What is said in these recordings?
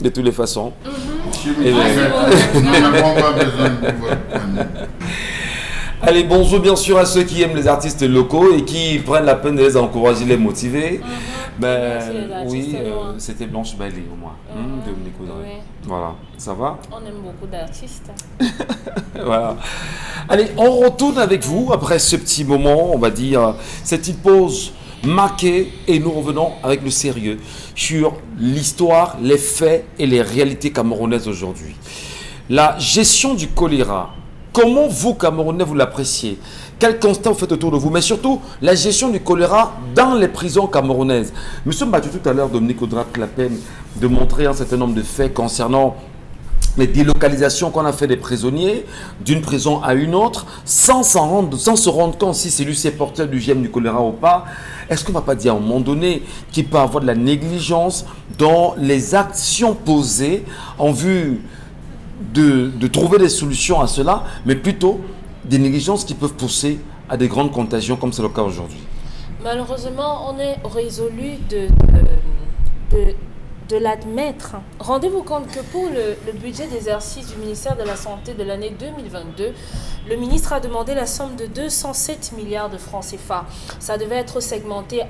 de toutes les façons. Et allez, bonjour bien sûr à ceux qui aiment les artistes locaux et qui prennent la peine de les encourager, les motiver. Oui, c'était Blanche Bailey au moins, Dominique Audrey. Oui. Voilà, ça va? On aime beaucoup d'artistes. Voilà. Allez, on retourne avec vous après ce petit moment, on va dire, cette petite pause marquée, et nous revenons avec le sérieux sur l'histoire, les faits et les réalités camerounaises aujourd'hui. La gestion du choléra, comment vous, Camerounais, vous l'appréciez? Quel constat vous faites autour de vous? Mais surtout, la gestion du choléra dans les prisons camerounaises. Nous sommes battus tout à l'heure, Dominique Audrey, la peine de montrer un certain nombre de faits concernant les délocalisations qu'on a fait des prisonniers d'une prison à une autre, sans se rendre compte si celui-ci est porteur du germe du choléra ou pas. Est-ce qu'on ne va pas dire à un moment donné qu'il peut y avoir de la négligence dans les actions posées en vue de trouver des solutions à cela, mais plutôt des négligences qui peuvent pousser à des grandes contagions comme c'est le cas aujourd'hui? Malheureusement, on est résolu de l'admettre. Rendez-vous compte que pour le budget d'exercice du ministère de la Santé de l'année 2022, le ministre a demandé la somme de 207 milliards de francs CFA. Ça devait être segmenté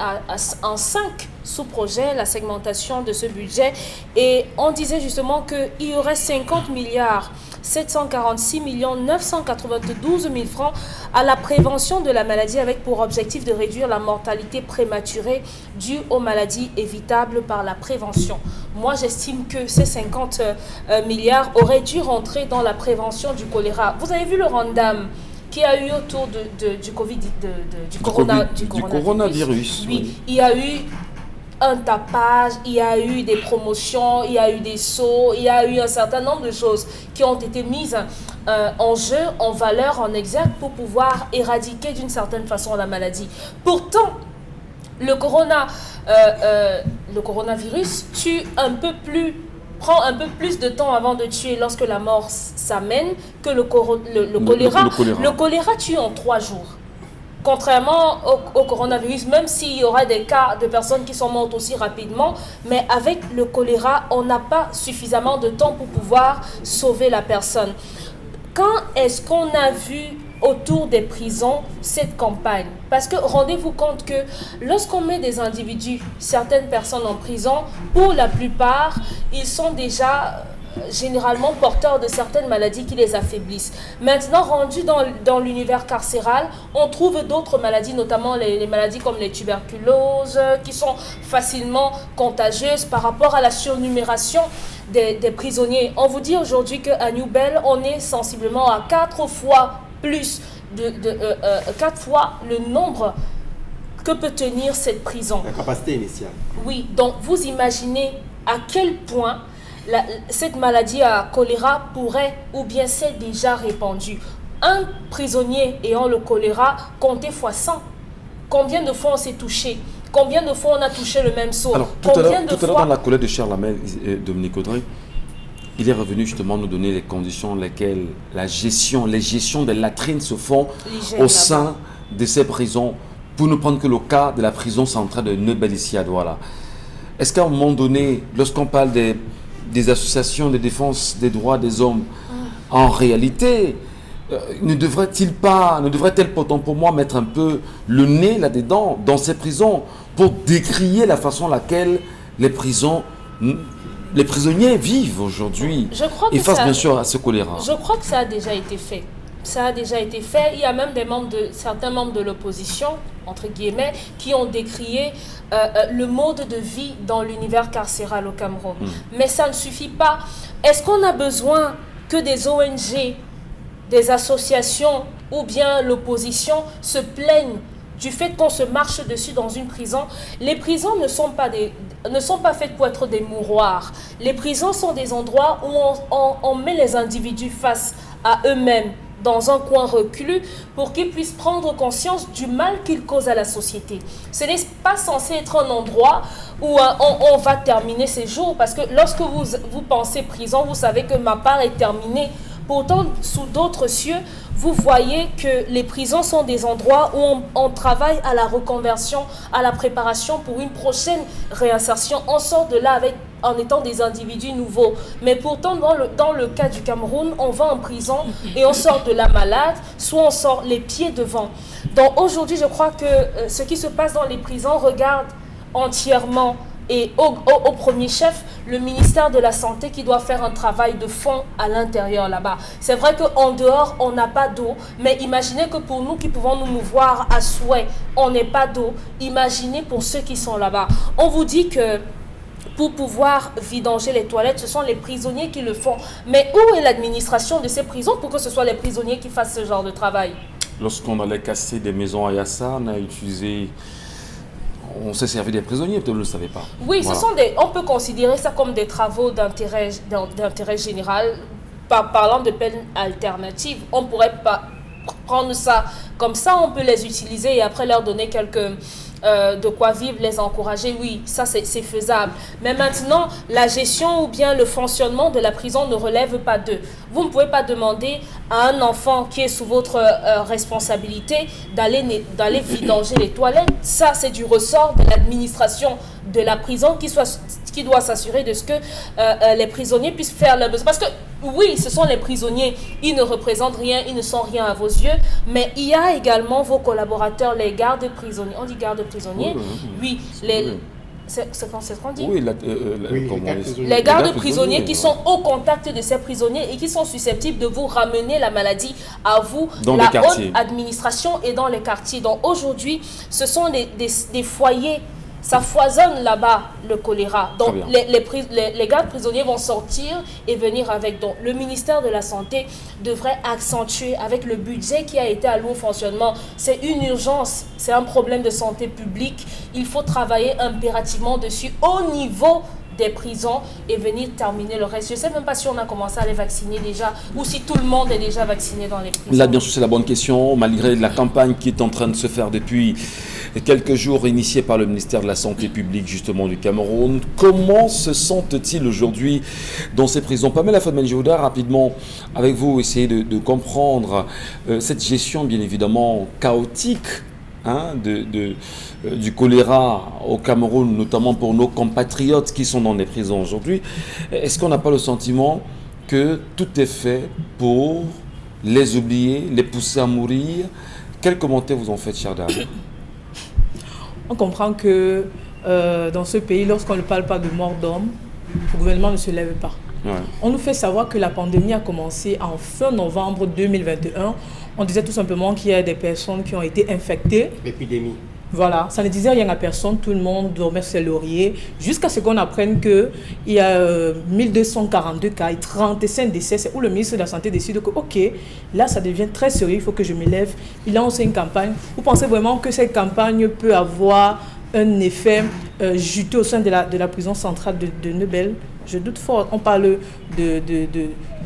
en 5 sous-projets, la segmentation de ce budget. Et on disait justement qu'il y aurait 50 milliards 746 992 000 francs à la prévention de la maladie avec pour objectif de réduire la mortalité prématurée due aux maladies évitables par la prévention. Moi, j'estime que ces 50 milliards auraient dû rentrer dans la prévention du choléra. Vous avez vu le Rwandam qui a eu autour du coronavirus. Oui, il y a eu un tapage, il y a eu des promotions, il y a eu des sauts, il y a eu un certain nombre de choses qui ont été mises en jeu, en valeur, en exergue pour pouvoir éradiquer d'une certaine façon la maladie. Pourtant, le coronavirus prend un peu plus de temps avant de tuer lorsque la mort s'amène que le choléra. Le choléra tue en 3 jours. Contrairement au coronavirus, même s'il y aura des cas de personnes qui sont mortes aussi rapidement, mais avec le choléra, on n'a pas suffisamment de temps pour pouvoir sauver la personne. Quand est-ce qu'on a vu autour des prisons cette campagne? Parce que rendez-vous compte que lorsqu'on met des individus, certaines personnes en prison, pour la plupart, ils sont déjà généralement porteurs de certaines maladies qui les affaiblissent. Maintenant, rendus dans l'univers carcéral, on trouve d'autres maladies, notamment les maladies comme les tuberculoses, qui sont facilement contagieuses par rapport à la surnumération des prisonniers. On vous dit aujourd'hui qu'à New Bell, on est sensiblement à 4 fois plus, 4 fois le nombre que peut tenir cette prison. La capacité initiale. Oui, donc vous imaginez à quel point cette maladie à choléra pourrait ou bien s'est déjà répandue. Un prisonnier ayant le choléra, comptez fois 100. Combien de fois on s'est touché? Combien de fois on a touché le même seau? Alors, tout à l'heure, dans la collègue de Charles Lamel, Dominique Audrey, il est revenu justement nous donner les conditions dans lesquelles les gestions des latrines se font au sein de ces prisons. Pour ne prendre que le cas de la prison centrale de Neubel ici à Douala. Est-ce qu'à un moment donné, lorsqu'on parle des associations de défense des droits des hommes, en réalité, ne devrait-elle pourtant pour moi mettre un peu le nez là-dedans, dans ces prisons, pour décrier la façon laquelle les prisonniers vivent aujourd'hui et face bien sûr à ce choléra? Je crois que ça a déjà été fait. Ça a déjà été fait. Il y a même certains membres de l'opposition, entre guillemets, qui ont décrié le mode de vie dans l'univers carcéral au Cameroun. Mais ça ne suffit pas. Est-ce qu'on a besoin que des ONG, des associations ou bien l'opposition se plaignent du fait qu'on se marche dessus dans une prison? Les prisons ne sont pas faites pour être des mouroirs. Les prisons sont des endroits où on met les individus face à eux-mêmes, dans un coin reclus, pour qu'ils puissent prendre conscience du mal qu'ils causent à la société. Ce n'est pas censé être un endroit où on va terminer ses jours, parce que lorsque vous pensez prison, vous savez que ma part est terminée. Pourtant, sous d'autres cieux, vous voyez que les prisons sont des endroits où on travaille à la reconversion, à la préparation pour une prochaine réinsertion. On sort de là avec en étant des individus nouveaux. Mais pourtant, dans le cas du Cameroun, on va en prison et on sort de la malade, soit on sort les pieds devant. Donc aujourd'hui, je crois que ce qui se passe dans les prisons regarde entièrement et au premier chef, le ministère de la Santé qui doit faire un travail de fond à l'intérieur là-bas. C'est vrai qu'en dehors, on n'a pas d'eau, mais imaginez que pour nous qui pouvons nous mouvoir à souhait, on n'est pas d'eau. Imaginez pour ceux qui sont là-bas. On vous dit que pour pouvoir vidanger les toilettes, ce sont les prisonniers qui le font. Mais où est l'administration de ces prisons pour que ce soit les prisonniers qui fassent ce genre de travail? Lorsqu'on allait casser des maisons à Yassa, on s'est servi des prisonniers, peut-être vous ne le savez pas. Oui, voilà. On peut considérer ça comme des travaux d'intérêt général. Parlant de peines alternatives, on ne pourrait pas prendre ça comme ça, on peut les utiliser et après leur donner de quoi vivre, les encourager. Oui, ça c'est faisable. Mais maintenant, la gestion ou bien le fonctionnement de la prison ne relève pas d'eux. Vous ne pouvez pas demander à un enfant qui est sous votre responsabilité d'aller vidanger les toilettes. Ça, c'est du ressort de l'administration de la prison qui doit s'assurer de ce que les prisonniers puissent faire leur besoin. Parce que oui, ce sont les prisonniers, ils ne représentent rien, ils ne sont rien à vos yeux, mais il y a également vos collaborateurs, les gardes prisonniers. On dit gardes prisonniers? Oui, c'est qu'on dit? Oui, les gardes prisonniers qui sont au contact de ces prisonniers et qui sont susceptibles de vous ramener la maladie à vous, dans la haute administration et dans les quartiers. Donc aujourd'hui, ce sont des foyers. Ça foisonne là-bas, le choléra. Donc, les gardes prisonniers vont sortir et venir avec. Donc, le ministère de la Santé devrait accentuer avec le budget qui a été alloué au fonctionnement. C'est une urgence, c'est un problème de santé publique. Il faut travailler impérativement dessus au niveau des prisons et venir terminer le reste. Je ne sais même pas si on a commencé à les vacciner déjà ou si tout le monde est déjà vacciné dans les prisons. Là, bien sûr, c'est la bonne question. Malgré la campagne qui est en train de se faire depuis quelques jours, initiée par le ministère de la Santé publique, justement, du Cameroun, comment se sentent-ils aujourd'hui dans ces prisons? Pamela Fadmen-Jouda, rapidement, avec vous, essayez de comprendre cette gestion, bien évidemment, chaotique du choléra au Cameroun, notamment pour nos compatriotes qui sont dans les prisons aujourd'hui. Est-ce qu'on n'a pas le sentiment que tout est fait pour les oublier, les pousser à mourir? Quel commentaire vous en faites, chère dame? On comprend que dans ce pays, lorsqu'on ne parle pas de mort d'homme, le gouvernement ne se lève pas. Ouais. On nous fait savoir que la pandémie a commencé en fin novembre 2021. On disait tout simplement qu'il y a des personnes qui ont été infectées. L'épidémie. Voilà, ça ne disait rien à personne, tout le monde dormait sur ses lauriers, jusqu'à ce qu'on apprenne qu'il y a 1242 cas et 35 décès, c'est où le ministre de la Santé décide que, ok, là ça devient très sérieux, il faut que je me lève. Il lance une campagne. Vous pensez vraiment que cette campagne peut avoir un effet juteux au sein de la prison centrale de Nebel? Je doute fort. On parle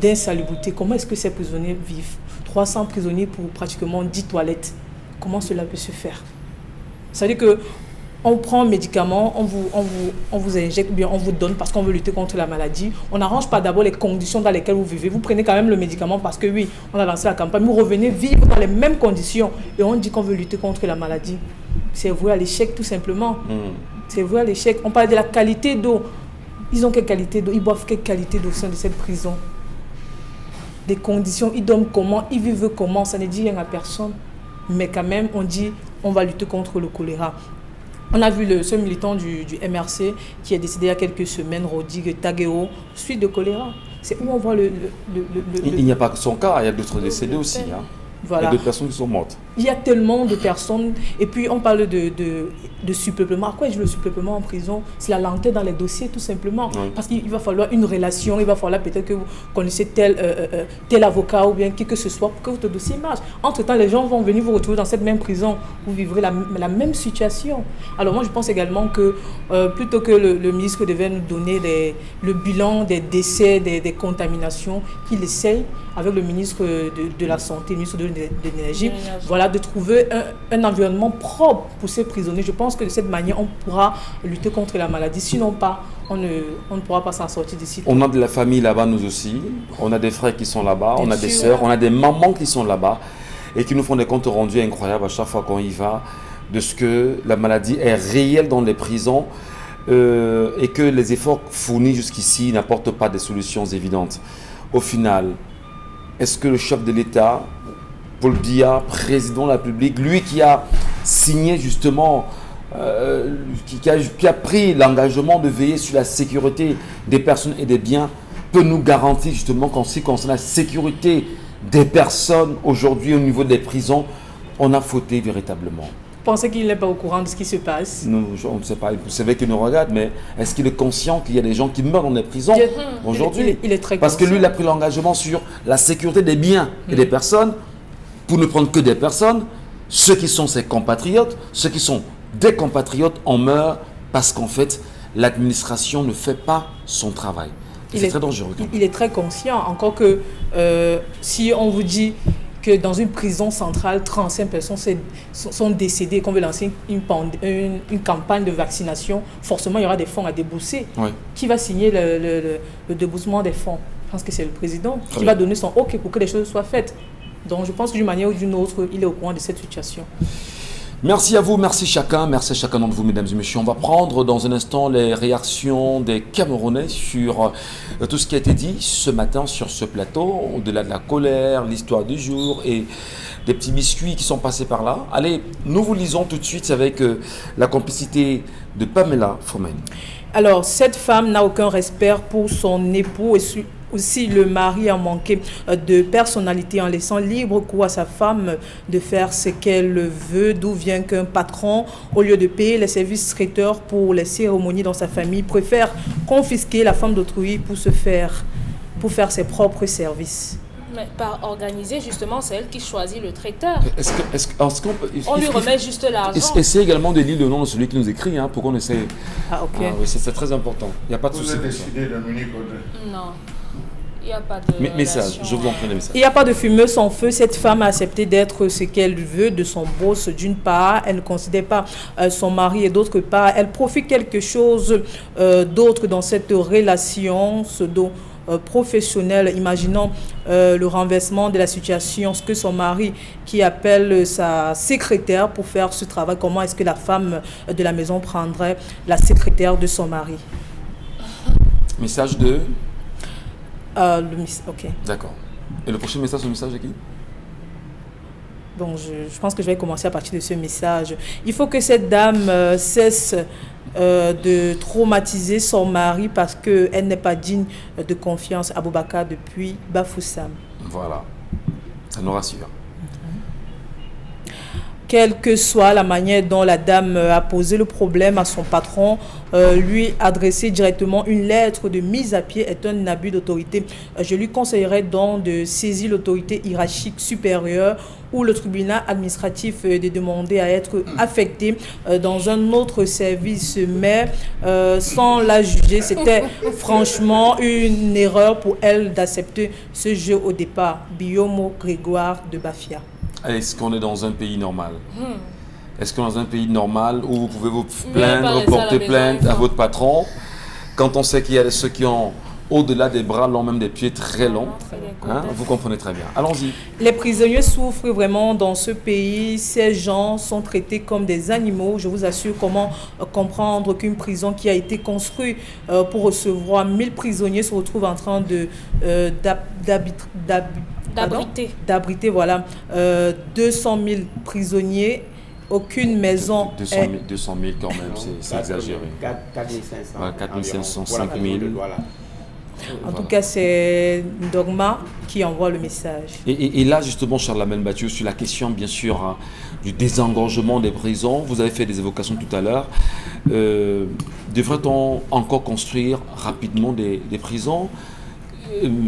d'insalubrité. Comment est-ce que ces prisonniers vivent? 300 prisonniers pour pratiquement 10 toilettes. Comment cela peut se faire? C'est-à-dire qu'on prend un médicament, on vous injecte, bien on vous donne parce qu'on veut lutter contre la maladie. On n'arrange pas d'abord les conditions dans lesquelles vous vivez. Vous prenez quand même le médicament parce que oui, on a lancé la campagne. Vous revenez vivre dans les mêmes conditions et on dit qu'on veut lutter contre la maladie. C'est voué à l'échec tout simplement. C'est voué à l'échec. On parle de la qualité d'eau. Ils ont quelle qualité d'eau? Ils boivent quelle qualité d'eau au sein de cette prison? Des conditions, ils dorment comment? Ils vivent comment? Ça ne dit rien à personne. Mais quand même, on dit on va lutter contre le choléra. On a vu ce militant du MRC qui est décédé il y a quelques semaines, Rodrigue Tageo, suite de choléra. C'est où on voit Il n'y a pas que son cas, il y a d'autres décédés aussi. Voilà. Il y a d'autres personnes qui sont mortes. Il y a tellement de personnes. Et puis, on parle de surpeuplement. À quoi est-ce le surpeuplement en prison? C'est la lenteur dans les dossiers, tout simplement. Oui. Parce qu'il va falloir une relation. Il va falloir peut-être que vous connaissez tel avocat ou bien qui que ce soit pour que votre dossier marche. Entre-temps, les gens vont venir vous retrouver dans cette même prison. Vous vivrez la même situation. Alors, moi, je pense également que plutôt que le ministre devait nous donner le bilan des décès, des contaminations, qu'il essaye avec le ministre de la Santé, le ministre de l'énergie, voilà, de trouver un environnement propre pour ces prisonniers. Je pense que de cette manière, on pourra lutter contre la maladie. Sinon pas, on ne pourra pas s'en sortir d'ici. On a de la famille là-bas, nous aussi. On a des frères qui sont là-bas, on a des sœurs, on a des mamans qui sont là-bas et qui nous font des comptes rendus incroyables à chaque fois qu'on y va, de ce que la maladie est réelle dans les prisons. et que les efforts fournis jusqu'ici n'apportent pas des solutions évidentes. Au final, est-ce que le chef de l'État, Paul Biya, président de la République, lui qui a signé justement, qui a pris l'engagement de veiller sur la sécurité des personnes et des biens, peut nous garantir justement qu'en ce qui concerne la sécurité des personnes aujourd'hui au niveau des prisons, on a fauté véritablement? Pensez qu'il n'est pas au courant de ce qui se passe? Non, on ne sait pas. Vous savez qu'il nous regarde, mais est-ce qu'il est conscient qu'il y a des gens qui meurent dans les prisons aujourd'hui? Il est très Parce conscient. que lui, il a pris l'engagement sur la sécurité des biens et des personnes, pour ne prendre que des personnes. Ceux qui sont ses compatriotes, ceux qui sont des compatriotes, en meurent parce qu'en fait, l'administration ne fait pas son travail. C'est très dangereux. Il est très conscient, encore que si on vous dit que dans une prison centrale, 35 personnes sont décédées, qu'on veut lancer une campagne de vaccination, forcément il y aura des fonds à débourser. Oui. Qui va signer le déboursement des fonds? Je pense que c'est le président qui va donner son OK pour que les choses soient faites. Donc je pense que d'une manière ou d'une autre, il est au courant de cette situation. Merci à vous, merci chacun d'entre vous, mesdames et messieurs. On va prendre dans un instant les réactions des Camerounais sur tout ce qui a été dit ce matin sur ce plateau, au-delà de la colère, l'histoire du jour et des petits biscuits qui sont passés par là. Allez, nous vous lisons tout de suite avec la complicité de Pamela Fomen. Alors, cette femme n'a aucun respect pour son époux et aussi le mari a manqué de personnalité en laissant libre cours à sa femme de faire ce qu'elle veut, d'où vient qu'un patron, au lieu de payer les services traiteurs pour les cérémonies dans sa famille, préfère confisquer la femme d'autrui pour faire ses propres services. Mais par organiser, justement, c'est elle qui choisit le traiteur. On lui remet juste l'argent. Essayez également de lire le nom de celui qui nous écrit, pour qu'on essaie. Ah, ok. Oui, c'est très important. Il n'y a pas de souci. Vous avez décidé, Dominique Audrey? Non. Il n'y a pas de message, je vous en prie, les messages. Il n'y a pas de fumeux sans feu. Cette femme a accepté d'être ce qu'elle veut de son boss. D'une part, elle ne considère pas son mari et d'autre part, elle profite quelque chose d'autre dans cette relation, professionnelle. Imaginons le renversement de la situation, ce que son mari qui appelle sa secrétaire pour faire ce travail, comment est-ce que la femme de la maison prendrait la secrétaire de son mari? Message de... ok. D'accord. Et le prochain message, c'est le message de qui? Bon, je pense que je vais commencer à partir de ce message. Il faut que cette dame cesse de traumatiser son mari parce qu'elle n'est pas digne de confiance. Aboubakar depuis Bafoussam. Voilà. Ça nous rassure. Quelle que soit la manière dont la dame a posé le problème à son patron, lui adresser directement une lettre de mise à pied est un abus d'autorité. Je lui conseillerais donc de saisir l'autorité hiérarchique supérieure ou le tribunal administratif de demander à être affecté dans un autre service, mais sans la juger. C'était franchement une erreur pour elle d'accepter ce jeu au départ. Biomo Grégoire de Bafia. Est-ce qu'on est dans un pays normal? Est-ce qu'on est dans un pays normal où vous pouvez vous plaindre, porter plainte à votre patron quand on sait qu'il y a ceux qui ont au-delà des bras longs, même des pieds très longs? Vous comprenez très bien. Allons-y. Les prisonniers souffrent vraiment dans ce pays. Ces gens sont traités comme des animaux. Je vous assure, comment comprendre qu'une prison qui a été construite pour recevoir 1000 prisonniers se retrouve en train d'abriter, voilà, 200 000 prisonniers, aucune maison. 200 000 quand même, c'est exagéré. 4 500. 4 500, 5 000. En tout cas, c'est Dogma qui envoie le message. Et là, justement, Charles-Amel Mathieu, sur la question, bien sûr, du désengorgement des prisons, vous avez fait des évocations tout à l'heure. Devrait-on encore construire rapidement des prisons?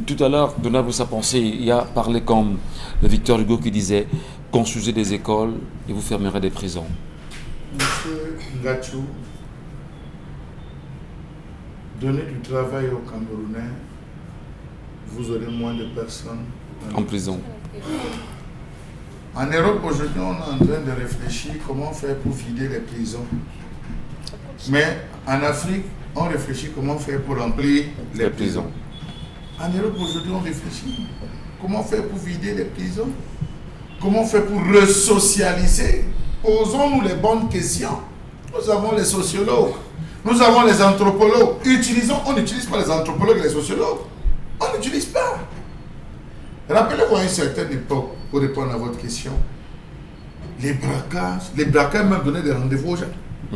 Tout à l'heure, donnez-vous sa pensée, il a parlé comme Victor Hugo qui disait « Construisez des écoles et vous fermerez des prisons ». Monsieur Ngachou, donnez du travail aux Camerounais, vous aurez moins de personnes en prison. En Europe, aujourd'hui, on est en train de réfléchir comment faire pour vider les prisons. Mais en Afrique, on réfléchit comment faire pour remplir les prisons. En Europe, aujourd'hui, on réfléchit comment faire pour vider les prisons. Comment faire pour resocialiser. Posons-nous les bonnes questions. Nous avons les sociologues. Nous avons les anthropologues. On n'utilise pas les anthropologues et les sociologues. On n'utilise pas. Rappelez-vous à une certaine époque, pour répondre à votre question, les braquages même donnaient des rendez-vous aux gens.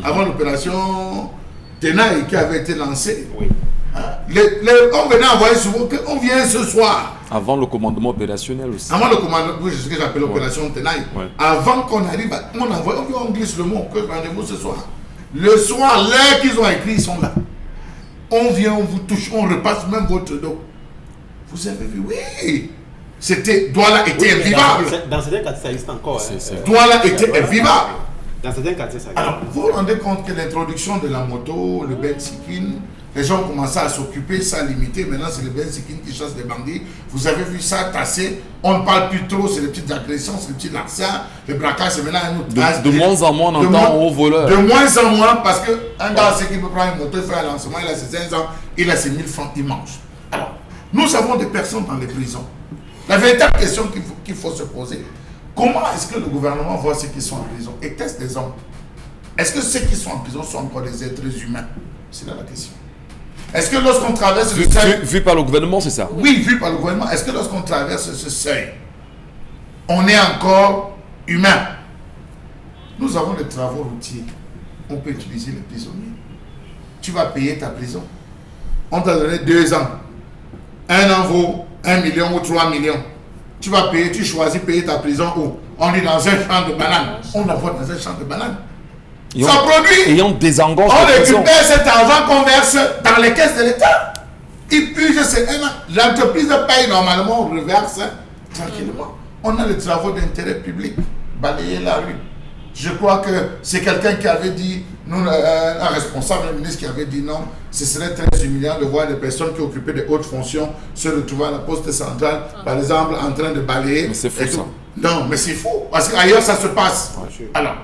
Avant l'opération Tenaille qui avait été lancée, oui. On venait envoyer souvent qu'on vient ce soir. Avant le commandement opérationnel aussi. Avant le commandement, oui, c'est ce que j'appelle l'opération Tenaille. Ouais. Avant qu'on arrive, on glisse le mot, que rendez-vous ce soir. Le soir, l'heure qu'ils ont écrit, ils sont là. On vient, on vous touche, on repasse même votre dos. Vous avez vu, oui. Douala était invivable. Dans certains cas, ça existe encore. Douala était invivable. Dans certains cas, ça existe. Alors, vous vous rendez compte que l'introduction de la moto, le benzikin, les gens ont commencé à s'occuper, ça a limité. Maintenant, c'est le benzikin qui chasse les bandits. Vous avez vu ça tasser. On ne parle plus trop, c'est les petites agressions, c'est les petits larcins. Le braquage, c'est maintenant un autre âge. De moins en moins, on entend au voleur. De moins en moins, parce qu'un gars, c'est qu'il peut prendre une moto, il fait un lancement, il a ses 15 ans, il a ses 1000 francs, il mange. Alors, nous avons des personnes dans les prisons. La véritable question qu'il faut se poser, comment est-ce que le gouvernement voit ceux qui sont en prison? Était-ce des hommes? Est-ce que ceux qui sont en prison sont encore des êtres humains? C'est là la question. Est-ce que lorsqu'on traverse le seuil... Vu par le gouvernement, c'est ça? Oui, vu par le gouvernement. Est-ce que lorsqu'on traverse ce seuil, on est encore humain? Nous avons des travaux routiers. On peut utiliser les prisonniers. Tu vas payer ta prison. On t'a donné 2 ans. 1 an vaut 1 million ou 3 millions. Tu vas payer, tu choisis payer ta prison où? On est dans un champ de bananes. On envoie dans un champ de bananes. Ça produit. Et on désengorge on la prison. récupère cet argent qu'on verse dans les caisses de l'État. Il pige, l'entreprise paye normalement, on reverse tranquillement. On a les travaux d'intérêt public, balayer la rue. Je crois que c'est quelqu'un qui avait dit, un responsable, un ministre qui avait dit non, ce serait très humiliant de voir des personnes qui occupaient de hautes fonctions se retrouver à la poste centrale, par exemple, en train de balayer. Mais c'est fou ça. Non, mais c'est fou, parce qu'ailleurs ça se passe. Ouais, alors,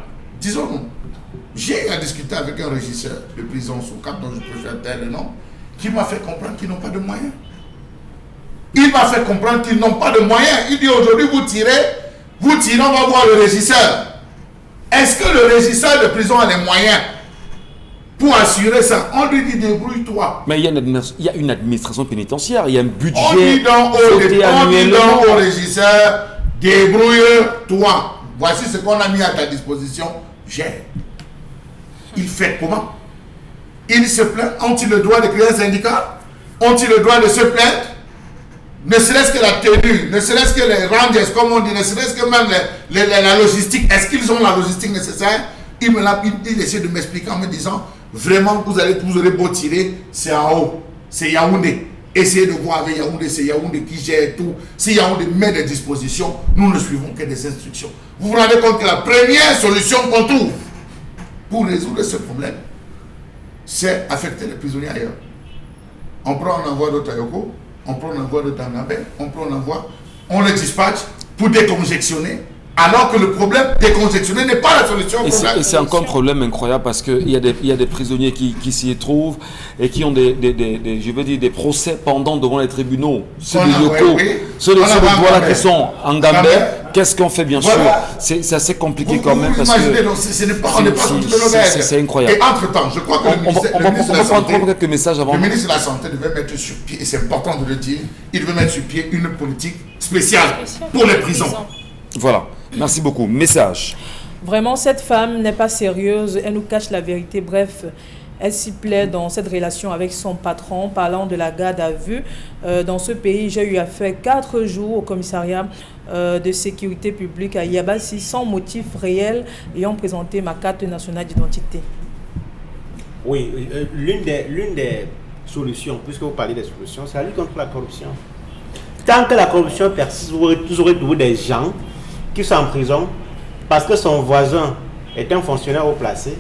disons-nous, j'ai à discuter avec un régisseur de prison sous cap dont je préfère taire le nom, qui m'a fait comprendre qu'ils n'ont pas de moyens. Il m'a fait comprendre qu'ils n'ont pas de moyens. Il dit aujourd'hui, vous tirez, on va voir le régisseur. Est-ce que le régisseur de prison a les moyens pour assurer ça? On lui dit débrouille-toi. Mais il y a une administration pénitentiaire, il y a un budget. On dit donc au régisseur, débrouille-toi. Voici ce qu'on a mis à ta disposition. Gère. Il fait comment? Il se plaint. Ont-ils le droit de créer un syndicat? Ont-ils le droit de se plaindre? Ne serait-ce que la tenue, ne serait-ce que les rangers, comme on dit, ne serait-ce que même la logistique. Est-ce qu'ils ont la logistique nécessaire? Il essaie de m'expliquer en me disant, vraiment, vous aurez beau tirer, c'est en haut, c'est Yaoundé. Essayez de voir avec Yaoundé, c'est Yaoundé qui gère tout. Si Yaoundé met des dispositions, nous ne suivons que des instructions. Vous vous rendez compte que la première solution qu'on trouve pour résoudre ce problème, c'est affecter les prisonniers ailleurs. On prend un envoi d'autres à Yoko, on prend un envoi d'autres à Nabé, on le dispatche pour décongestionner, alors que le problème décongestionner n'est pas la solution au problème. Et c'est encore un problème incroyable parce qu'il y a des prisonniers qui s'y trouvent et qui ont des procès pendant devant les tribunaux. Ceux de Yoko, ceux de Douala qui sont en Gambé, qu'est-ce qu'on fait bien sûr? C'est assez compliqué quand même parce que c'est incroyable. Et entre-temps, je crois que on va prendre quelques messages avant. Le ministre de la Santé devait mettre sur pied, et c'est important de le dire, il devait mettre sur pied une politique spéciale pour les prisons. Voilà, merci beaucoup. Message. Vraiment, cette femme n'est pas sérieuse, elle nous cache la vérité. Bref, elle s'y plaît dans cette relation avec son patron, parlant de la garde à vue. Dans ce pays, j'ai eu à faire 4 jours au commissariat de sécurité publique à Yabassi sans motif réel ayant présenté ma carte nationale d'identité. Oui, l'une des solutions, puisque vous parlez des solutions, c'est la lutte contre la corruption. Tant que la corruption persiste, vous aurez toujours des gens qui sont en prison parce que son voisin est un fonctionnaire haut placé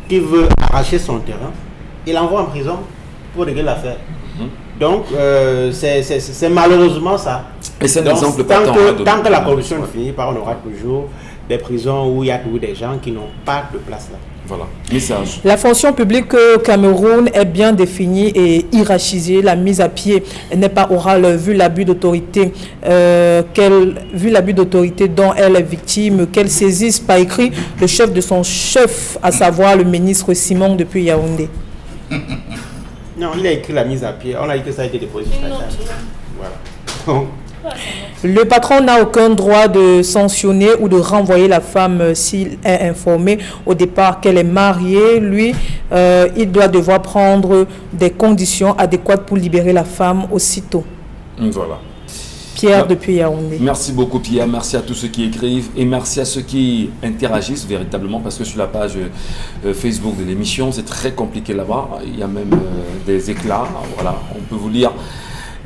qui veut arracher son terrain, il l'envoie en prison pour régler l'affaire. Donc, c'est malheureusement ça. Et c'est un donc, exemple tant que la corruption ne finit pas, on aura toujours des prisons où il y a toujours des gens qui n'ont pas de place là. Voilà, message. La fonction publique au Cameroun est bien définie et hiérarchisée. La mise à pied n'est pas orale vu l'abus d'autorité dont elle est victime, qu'elle saisisse par écrit le chef de son chef, à savoir le ministre Simon depuis Yaoundé. Non, il a écrit la mise à pied. On a dit que ça a été déposé sur la table. Voilà. Le patron n'a aucun droit de sanctionner ou de renvoyer la femme s'il est informé au départ qu'elle est mariée. Lui, il doit devoir prendre des conditions adéquates pour libérer la femme aussitôt. Voilà. Pierre depuis Yaoundé. Merci beaucoup Pierre, merci à tous ceux qui écrivent et merci à ceux qui interagissent véritablement, parce que sur la page Facebook de l'émission, c'est très compliqué là-bas. Il y a même des éclats, voilà, on peut vous lire.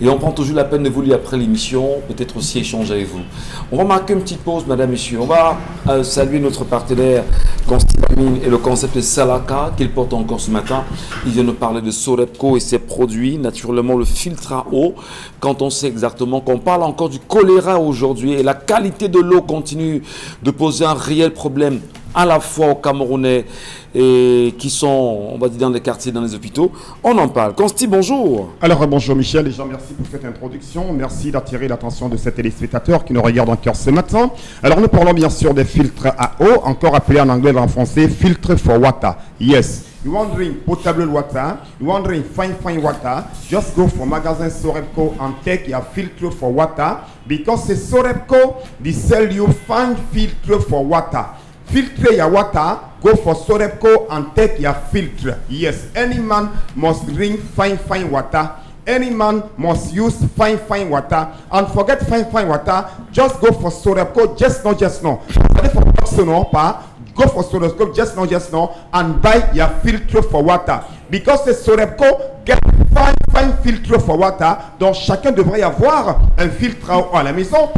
Et on prend toujours la peine de vous lire après l'émission, peut-être aussi échanger avec vous. On va marquer une petite pause, madame, messieurs. On va saluer notre partenaire Constellamine et le concept Salaka qu'il porte encore ce matin. Il vient nous parler de Sorepco et ses produits, naturellement le filtre à eau. Quand on sait exactement qu'on parle encore du choléra aujourd'hui et la qualité de l'eau continue de poser un réel problème à la fois aux Camerounais et qui sont, on va dire, dans les quartiers, dans les hôpitaux. On en parle. Consti, bonjour. Alors, bonjour Michel, et Jean, merci pour cette introduction. Merci d'attirer l'attention de ces téléspectateurs qui nous regardent encore ce matin. Alors, nous parlons bien sûr des filtres à eau, encore appelés en anglais et en français, filtre for water. Yes. You want drink potable water, you want drink fine water, just go for magazine Sorepco and take your filter for water, because it's Sorepco, they sell you fine filter for water. Filtre your water, go for Sorepco and take your filter. Yes, any man must drink fine water. Any man must use fine water. And forget fine water, just go for Sorepco, just no. Go for Sorepco, just no, and buy your filter for water. Because the Sorepco get fine filter for water, donc chacun devrait avoir un filtre à eau à la maison.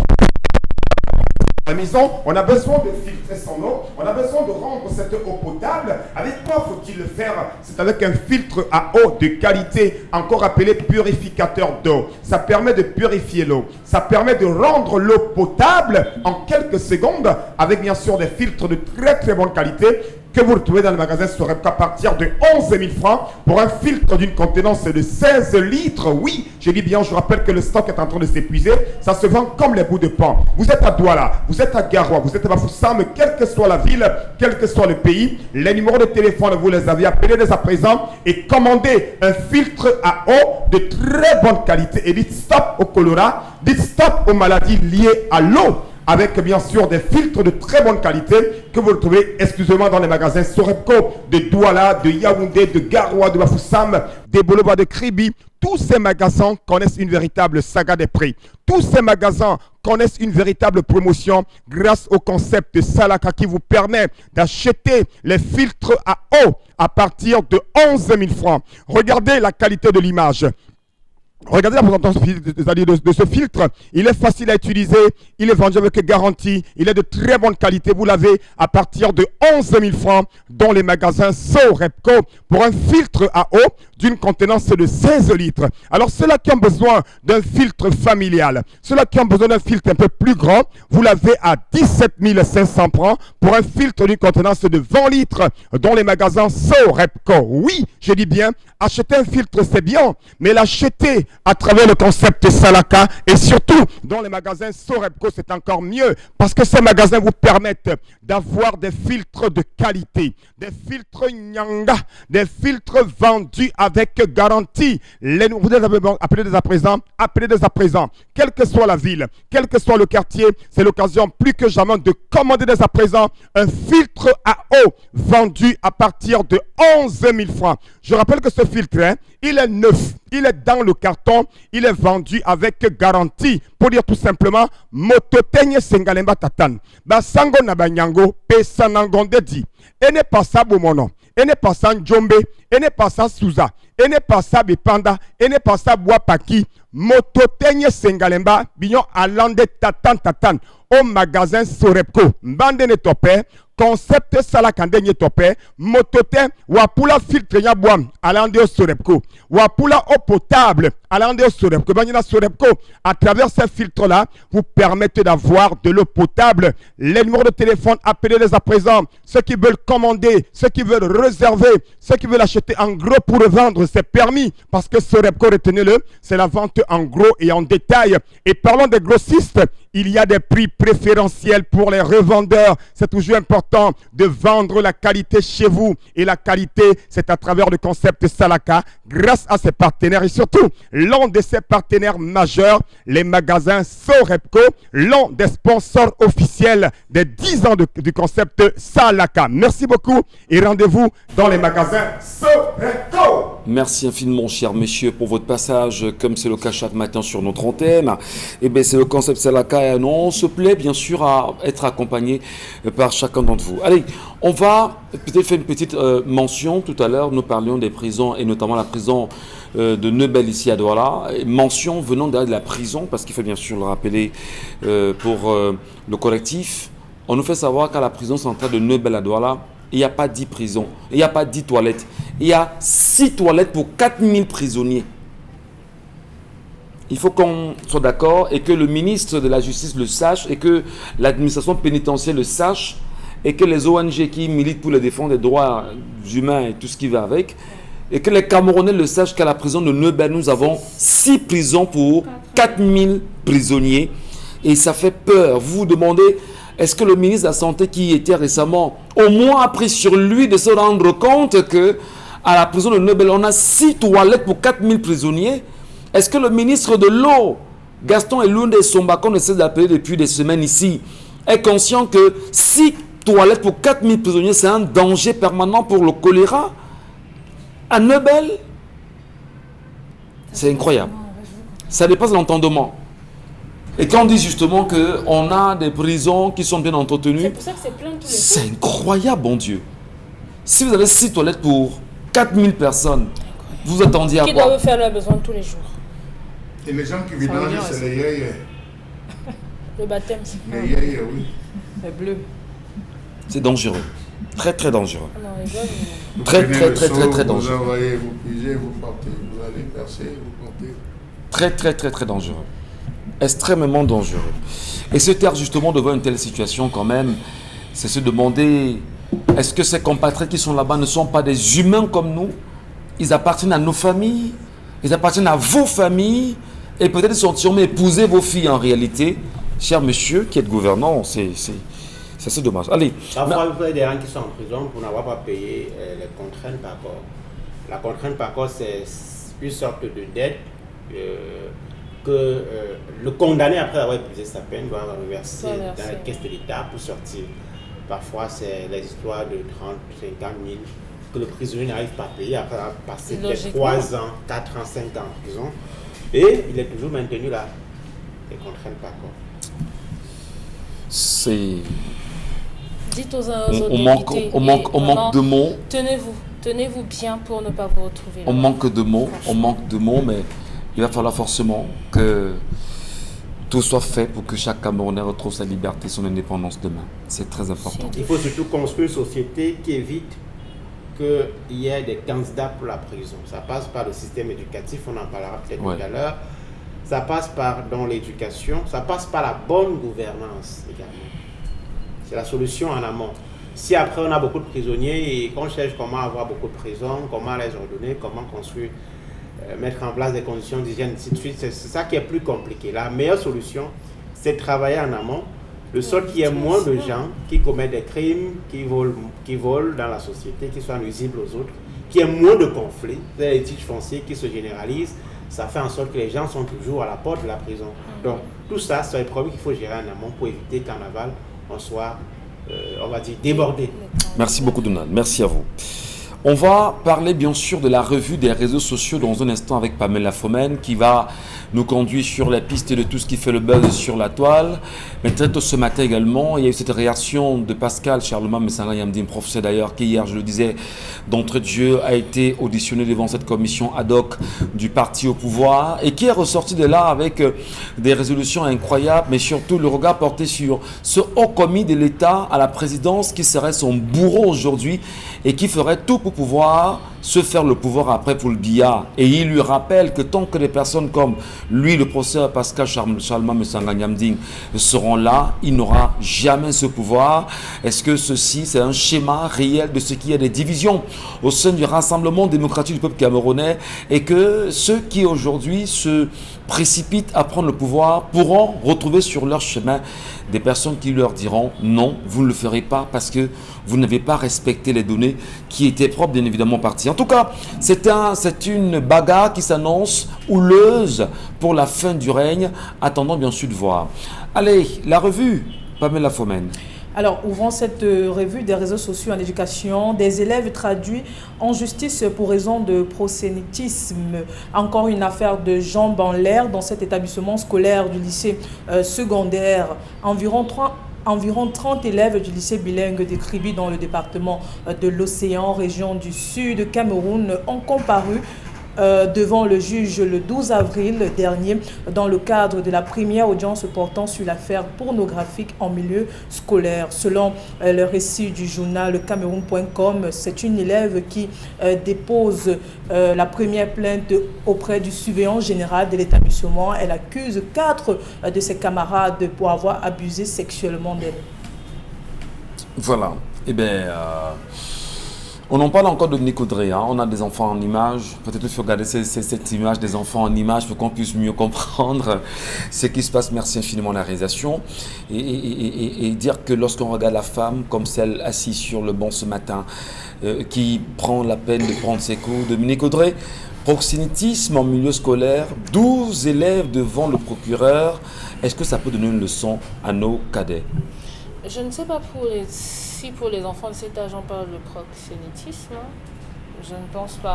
À la maison, on a besoin de filtrer son eau, on a besoin de rendre cette eau potable. Avec quoi faut-il le faire? C'est avec un filtre à eau de qualité, encore appelé purificateur d'eau. Ça permet de purifier l'eau, ça permet de rendre l'eau potable en quelques secondes, avec bien sûr des filtres de très bonne qualité que vous retrouvez dans le magasin Sorepco à partir de 11 000 francs pour un filtre d'une contenance de 16 litres. Oui, je dis bien, je rappelle que le stock est en train de s'épuiser. Ça se vend comme les bouts de pain. Vous êtes à Douala, vous êtes à Garoua, vous êtes à Bafoussam, quelle que soit la ville, quel que soit le pays, les numéros de téléphone, vous les avez appelés dès à présent et commandez un filtre à eau de très bonne qualité. Et dites stop au choléra, dites stop aux maladies liées à l'eau, avec bien sûr des filtres de très bonne qualité que vous retrouvez exclusivement dans les magasins Sorepco de Douala, de Yaoundé, de Garoua, de Bafoussam, des Boloba, de Kribi. Tous ces magasins connaissent une véritable saga des prix. Tous ces magasins connaissent une véritable promotion grâce au concept Salaka qui vous permet d'acheter les filtres à eau à partir de 11 000 francs. Regardez la qualité de l'image. Regardez la présentation de ce filtre, il est facile à utiliser, il est vendu avec garantie, il est de très bonne qualité, vous l'avez à partir de 11 000 francs dans les magasins Sorepco pour un filtre à eau d'une contenance de 16 litres. Alors ceux-là qui ont besoin d'un filtre familial, ceux-là qui ont besoin d'un filtre un peu plus grand, vous l'avez à 17 500 francs pour un filtre d'une contenance de 20 litres dans les magasins Sorepco. Oui, je dis bien, acheter un filtre c'est bien, mais l'acheter à travers le concept Salaka et surtout dans les magasins Sorepco c'est encore mieux parce que ces magasins vous permettent d'avoir des filtres de qualité, des filtres Nyanga, des filtres vendus avec garantie. Vous avez appelé dès à présent, quelle que soit la ville, quel que soit le quartier, c'est l'occasion plus que jamais de commander dès à présent un filtre à eau vendu à partir de 11 000 francs. Je rappelle que ce filtre, il est neuf, il est dans le carton, il est vendu avec garantie. Pour dire tout simplement, mototenye sengalemba tatan. Basango nabanyango, pesanangonde di. Et n'est pas ça Bomono, et n'est pas ça Njombe, et n'est pas ça Souza, et n'est pas ça Bipanda, et n'est pas ça Boapaki. Mototenye sengalemba, bignon alande tatan. Au magasin Sorepco, mbande ne topé, concept salakande nye topé motote wapula filtre nya boam alande sorepko wapula eau potable alande sorepko banyina sorepko à travers ces filtres là vous permettez d'avoir de l'eau potable. Les numéros de téléphone, appelez-les à présent. Ceux qui veulent commander, ceux qui veulent réserver, ceux qui veulent acheter en gros pour revendre, c'est permis parce que Sorepko, retenez-le, c'est la vente en gros et en détail. Et parlons des grossistes, il y a des prix préférentiels pour les revendeurs. C'est toujours important de vendre la qualité chez vous. Et la qualité, c'est à travers le concept Salaka, grâce à ses partenaires et surtout, l'un de ses partenaires majeurs, les magasins Sorepko, l'un des sponsors officiels des 10 ans du concept Salaka. Merci beaucoup et rendez-vous dans les magasins Sorepko. Merci infiniment, cher monsieur, pour votre passage, comme c'est le cas chaque matin sur notre antenne. Et bien, c'est le concept Salaka et on se plaît bien sûr à être accompagné par chacun d'entre vous. Allez, on va peut-être faire une petite mention. Tout à l'heure, nous parlions des prisons et notamment la prison de Neubel ici à Douala. Mention venant de la prison, parce qu'il faut bien sûr le rappeler pour le collectif. On nous fait savoir qu'à la prison centrale de Neubel à Douala, il n'y a pas 10 prisons, il n'y a pas 10 toilettes. Il y a 6 toilettes pour 4000 prisonniers. Il faut qu'on soit d'accord et que le ministre de la Justice le sache et que l'administration pénitentiaire le sache et que les ONG qui militent pour la défense des droits humains et tout ce qui va avec et que les Camerounais le sachent qu'à la prison de Neubel, nous avons 6 prisons pour 4000 prisonniers et ça fait peur. Vous vous demandez, est-ce que le ministre de la Santé qui était récemment au moins a pris sur lui de se rendre compte que à la prison de Neubel, on a 6 toilettes pour 4000 prisonniers? Est-ce que le ministre de l'eau, Gaston Elunde Somba, qu'on essaie d'appeler depuis des semaines ici, est conscient que 6 toilettes pour 4000 prisonniers, c'est un danger permanent pour le choléra à Neubel? C'est incroyable. Ça dépasse l'entendement. Et quand on dit justement qu'on a des prisons qui sont bien entretenues, c'est pour ça que c'est plein tous les jours. C'est incroyable, bon Dieu. Si vous avez 6 toilettes pour 4000 personnes, vous attendiez à Qui quoi? doivent faire leurs besoins tous les jours. Et les gens qui vidangent, c'est les yéyés. Le baptême. Les yéyés, oui. C'est bleu. C'est dangereux. Très très dangereux. Non, les gars, Vous Très prenez très le très seau, très très vous dangereux. envoyez, vous puisez, vous partez. Vous allez percer, vous partez. Très très très très dangereux. Extrêmement dangereux. Et se taire justement devant une telle situation quand même, c'est se demander, est-ce que ces compatriotes qui sont là-bas ne sont pas des humains comme nous? Ils appartiennent à nos familles, ils appartiennent à vos familles, et peut-être ils sont sûrement épouser vos filles en réalité. Cher monsieur qui êtes gouvernant, c'est assez dommage. Allez. Parfois, vous avez des gens qui sont en prison pour n'avoir pas payé les contraintes par corps. La contrainte par corps, c'est une sorte de dette que le condamné, après avoir épuisé sa peine, doit reverser dans la caisse de l'État pour sortir. Parfois, c'est les histoires de 30, 50 000 que le prisonnier n'arrive pas à payer après avoir passé 3 ans, 4 ans, 5 ans en prison. Et il est toujours maintenu là. Les contraintes par corps. C'est... dites aux autres on manque de mots. Tenez-vous bien pour ne pas vous retrouver. On manque de mots, mais il va falloir forcément que tout soit fait pour que chaque Camerounais retrouve sa liberté, son indépendance demain. C'est très important. Il faut surtout construire une société qui évite qu'il y ait des candidats pour la prison. Ça passe par le système éducatif, on en parlera peut-être tout à l'heure. Ça passe par dans l'éducation, ça passe par la bonne gouvernance également. C'est la solution en amont. Si après on a beaucoup de prisonniers et qu'on cherche comment avoir beaucoup de prisons, comment les ordonner, comment construire, mettre en place des conditions d'hygiène, ainsi de suite, c'est ça qui est plus compliqué. La meilleure solution, c'est de travailler en amont, de sorte qu'il y ait moins de gens qui commettent des crimes, qui volent dans la société, qui soient nuisibles aux autres, qu'il y ait moins de conflits, des litiges fonciers qui se généralisent. Ça fait en sorte que les gens sont toujours à la porte de la prison. Donc tout ça, c'est un problème qu'il faut gérer en amont pour éviter qu'en aval, on soit, on va dire, débordé. Merci beaucoup Donald, merci à vous. On va parler bien sûr de la revue des réseaux sociaux dans un instant avec Pamela Fomen qui va nous conduit sur la piste de tout ce qui fait le buzz sur la toile. Mais très tôt ce matin également, il y a eu cette réaction de Pascal Charlemagne Messanga Yamdim, professeur d'ailleurs, qui hier, je le disais, d'entrée de jeu, a été auditionné devant cette commission ad hoc du parti au pouvoir et qui est ressorti de là avec des résolutions incroyables, mais surtout le regard porté sur ce haut commis de l'État à la présidence qui serait son bourreau aujourd'hui et qui ferait tout pour pouvoir se faire le pouvoir après pour le billard. Et il lui rappelle que tant que des personnes comme lui, le professeur Pascal Charlemagne Messanga Yamdim, seront là, il n'aura jamais ce pouvoir. Est-ce que ceci, c'est un schéma réel de ce qu'il y a des divisions au sein du Rassemblement démocratique du peuple camerounais et que ceux qui aujourd'hui se précipitent à prendre le pouvoir pourront retrouver sur leur chemin des personnes qui leur diront non, vous ne le ferez pas parce que vous n'avez pas respecté les données qui étaient propres bien évidemment au parti. En tout cas, c'est une bagarre qui s'annonce houleuse pour la fin du règne. Attendons bien sûr de voir. Allez, la revue, Pamela Fomen. Alors, ouvrant cette revue des réseaux sociaux en éducation, des élèves traduits en justice pour raison de prosélytisme. Encore une affaire de jambes en l'air dans cet établissement scolaire du lycée secondaire. Environ 30 élèves du lycée bilingue de Kribi dans le département de l'Océan, région du Sud Cameroun, ont comparu devant le juge le 12 avril dernier dans le cadre de la première audience portant sur l'affaire pornographique en milieu scolaire. Selon le récit du journal Cameroun.com, c'est une élève qui dépose la première plainte auprès du surveillant général de l'établissement. Elle accuse 4 de ses camarades pour avoir abusé sexuellement d'elle. Voilà. Eh bien, on en parle encore de Nicodré, hein. On a des enfants en images. Peut-être qu'il faut regarder cette image des enfants en images pour qu'on puisse mieux comprendre ce qui se passe. Merci infiniment à la réalisation. Et dire que lorsqu'on regarde la femme comme celle assise sur le banc ce matin, qui prend la peine de prendre ses cours de Nicodré, proxénétisme en milieu scolaire, 12 élèves devant le procureur, est-ce que ça peut donner une leçon à nos cadets? Je ne sais pas si pour les enfants de cet âge on parle de proxénétisme. Je ne pense pas.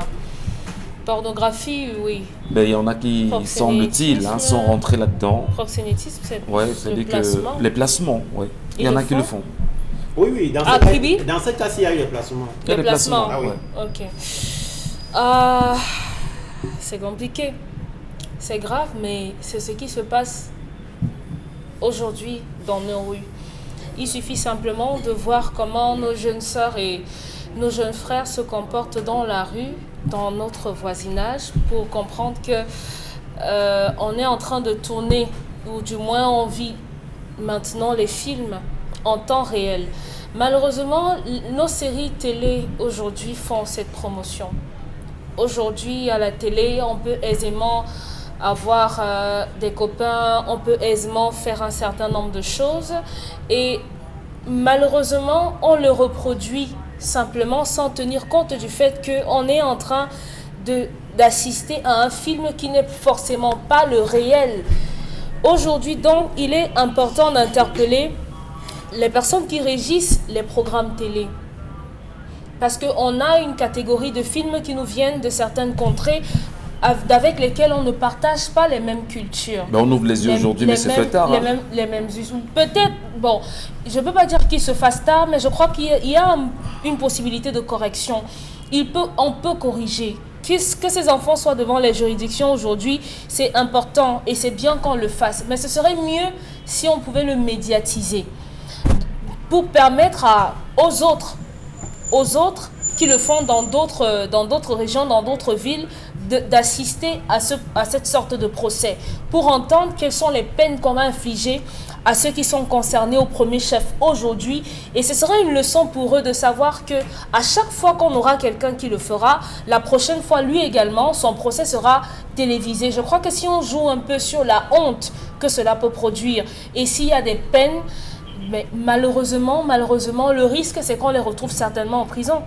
Pornographie, oui. Ben, il y en a qui, semble-t-il, sont rentrés là-dedans. Proxénétisme, c'est le placement. Les placements, oui. Il y en a qui le font. Oui, dans cette classe, il y a eu les placements. Les placements, ah oui. Ok. C'est compliqué. C'est grave, mais c'est ce qui se passe aujourd'hui dans nos rues. Il suffit simplement de voir comment nos jeunes sœurs et nos jeunes frères se comportent dans la rue, dans notre voisinage, pour comprendre que on est en train de tourner, ou du moins on vit maintenant les films en temps réel. Malheureusement, nos séries télé aujourd'hui font cette promotion. Aujourd'hui, à la télé, on peut aisément avoir des copains, on peut aisément faire un certain nombre de choses et malheureusement on le reproduit simplement sans tenir compte du fait qu'on est en train d'assister à un film qui n'est forcément pas le réel. Aujourd'hui donc il est important d'interpeller les personnes qui régissent les programmes télé. Parce qu'on a une catégorie de films qui nous viennent de certaines contrées avec lesquels on ne partage pas les mêmes cultures. Ben on ouvre les yeux aujourd'hui, mais c'est fait tard. Les mêmes peut-être, bon, je ne peux pas dire qu'il se fasse tard, mais je crois qu'il y a une possibilité de correction. On peut corriger. Que ces enfants soient devant les juridictions aujourd'hui, c'est important et c'est bien qu'on le fasse. Mais ce serait mieux si on pouvait le médiatiser pour permettre aux autres qui le font dans d'autres régions, dans d'autres villes, d'assister à cette sorte de procès, pour entendre quelles sont les peines qu'on va infliger à ceux qui sont concernés au premier chef aujourd'hui. Et ce sera une leçon pour eux de savoir que à chaque fois qu'on aura quelqu'un qui le fera, la prochaine fois, lui également, son procès sera télévisé. Je crois que si on joue un peu sur la honte que cela peut produire, et s'il y a des peines, mais malheureusement, le risque, c'est qu'on les retrouve certainement en prison.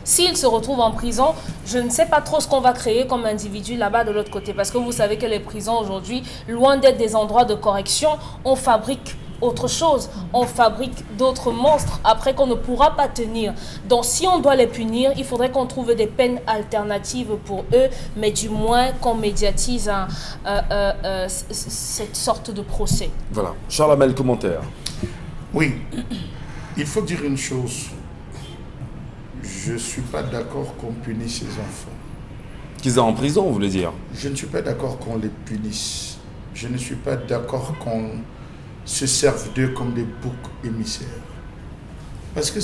S'ils se retrouvent en prison, je ne sais pas trop ce qu'on va créer comme individu là-bas de l'autre côté. Parce que vous savez que les prisons aujourd'hui, loin d'être des endroits de correction, on fabrique autre chose. On fabrique d'autres monstres après qu'on ne pourra pas tenir. Donc si on doit les punir, il faudrait qu'on trouve des peines alternatives pour eux, mais du moins qu'on médiatise cette sorte de procès. Voilà. Charles Hamel, commentaire. Oui, il faut dire une chose. Je ne suis pas d'accord qu'on punisse ces enfants. Qu'ils aient en prison, vous voulez dire? Je ne suis pas d'accord qu'on les punisse. Je ne suis pas d'accord qu'on se serve d'eux comme des boucs émissaires. Parce que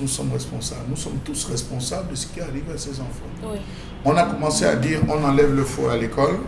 nous sommes responsables. Nous sommes tous responsables de ce qui arrive à ces enfants. Oui. On a commencé à dire on enlève le faux à l'école.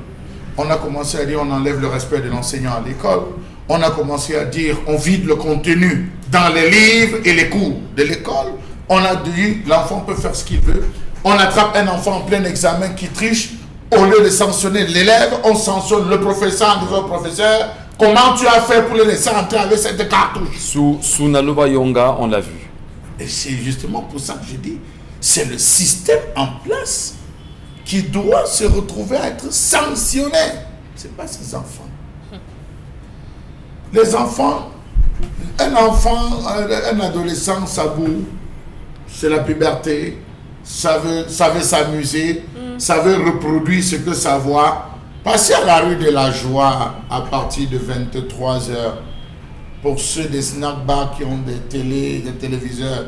On a commencé à dire on enlève le respect de l'enseignant à l'école. On a commencé à dire on vide le contenu dans les livres et les cours de l'école. On a dit l'enfant peut faire ce qu'il veut. On attrape un enfant en plein examen qui triche. Au lieu de sanctionner l'élève, on sanctionne le professeur en disant au professeur comment tu as fait pour le laisser entrer avec cette cartouche. Sous Naloba Yonga, on l'a vu. Et c'est justement pour ça que je dis c'est le système en place qui doit se retrouver à être sanctionné. Ce n'est pas ces enfants. Les enfants, un adolescent, ça boue, c'est la puberté, ça veut s'amuser, ça veut reproduire ce que ça voit. Passez à la rue de la Joie à partir de 23h. Pour ceux des snack bars qui ont des téléviseurs,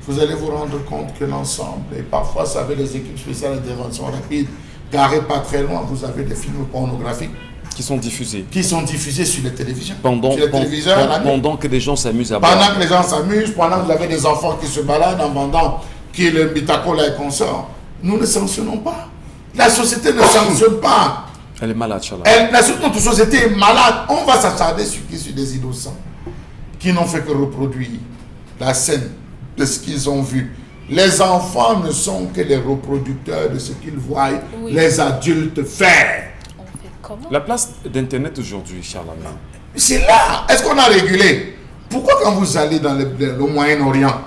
vous allez vous rendre compte que l'ensemble, et parfois ça avait des équipes spéciales d'intervention rapide, garées pas très loin, vous avez des films pornographiques qui sont diffusés sur les télévisions. Pendant que les gens s'amusent à boire. Pendant que les gens s'amusent, pendant que vous avez des enfants qui se baladent en vendant qui est le Bitacola et consorts. Nous ne sanctionnons pas. La société ne sanctionne pas. Elle est malade, Charles. Notre société est malade. On va s'attarder sur des innocents qui n'ont fait que reproduire la scène de ce qu'ils ont vu. Les enfants ne sont que les reproducteurs de ce qu'ils voient les adultes faire. La place d'Internet aujourd'hui, Charles. C'est là. Est-ce qu'on a régulé? Pourquoi quand vous allez dans le Moyen-Orient,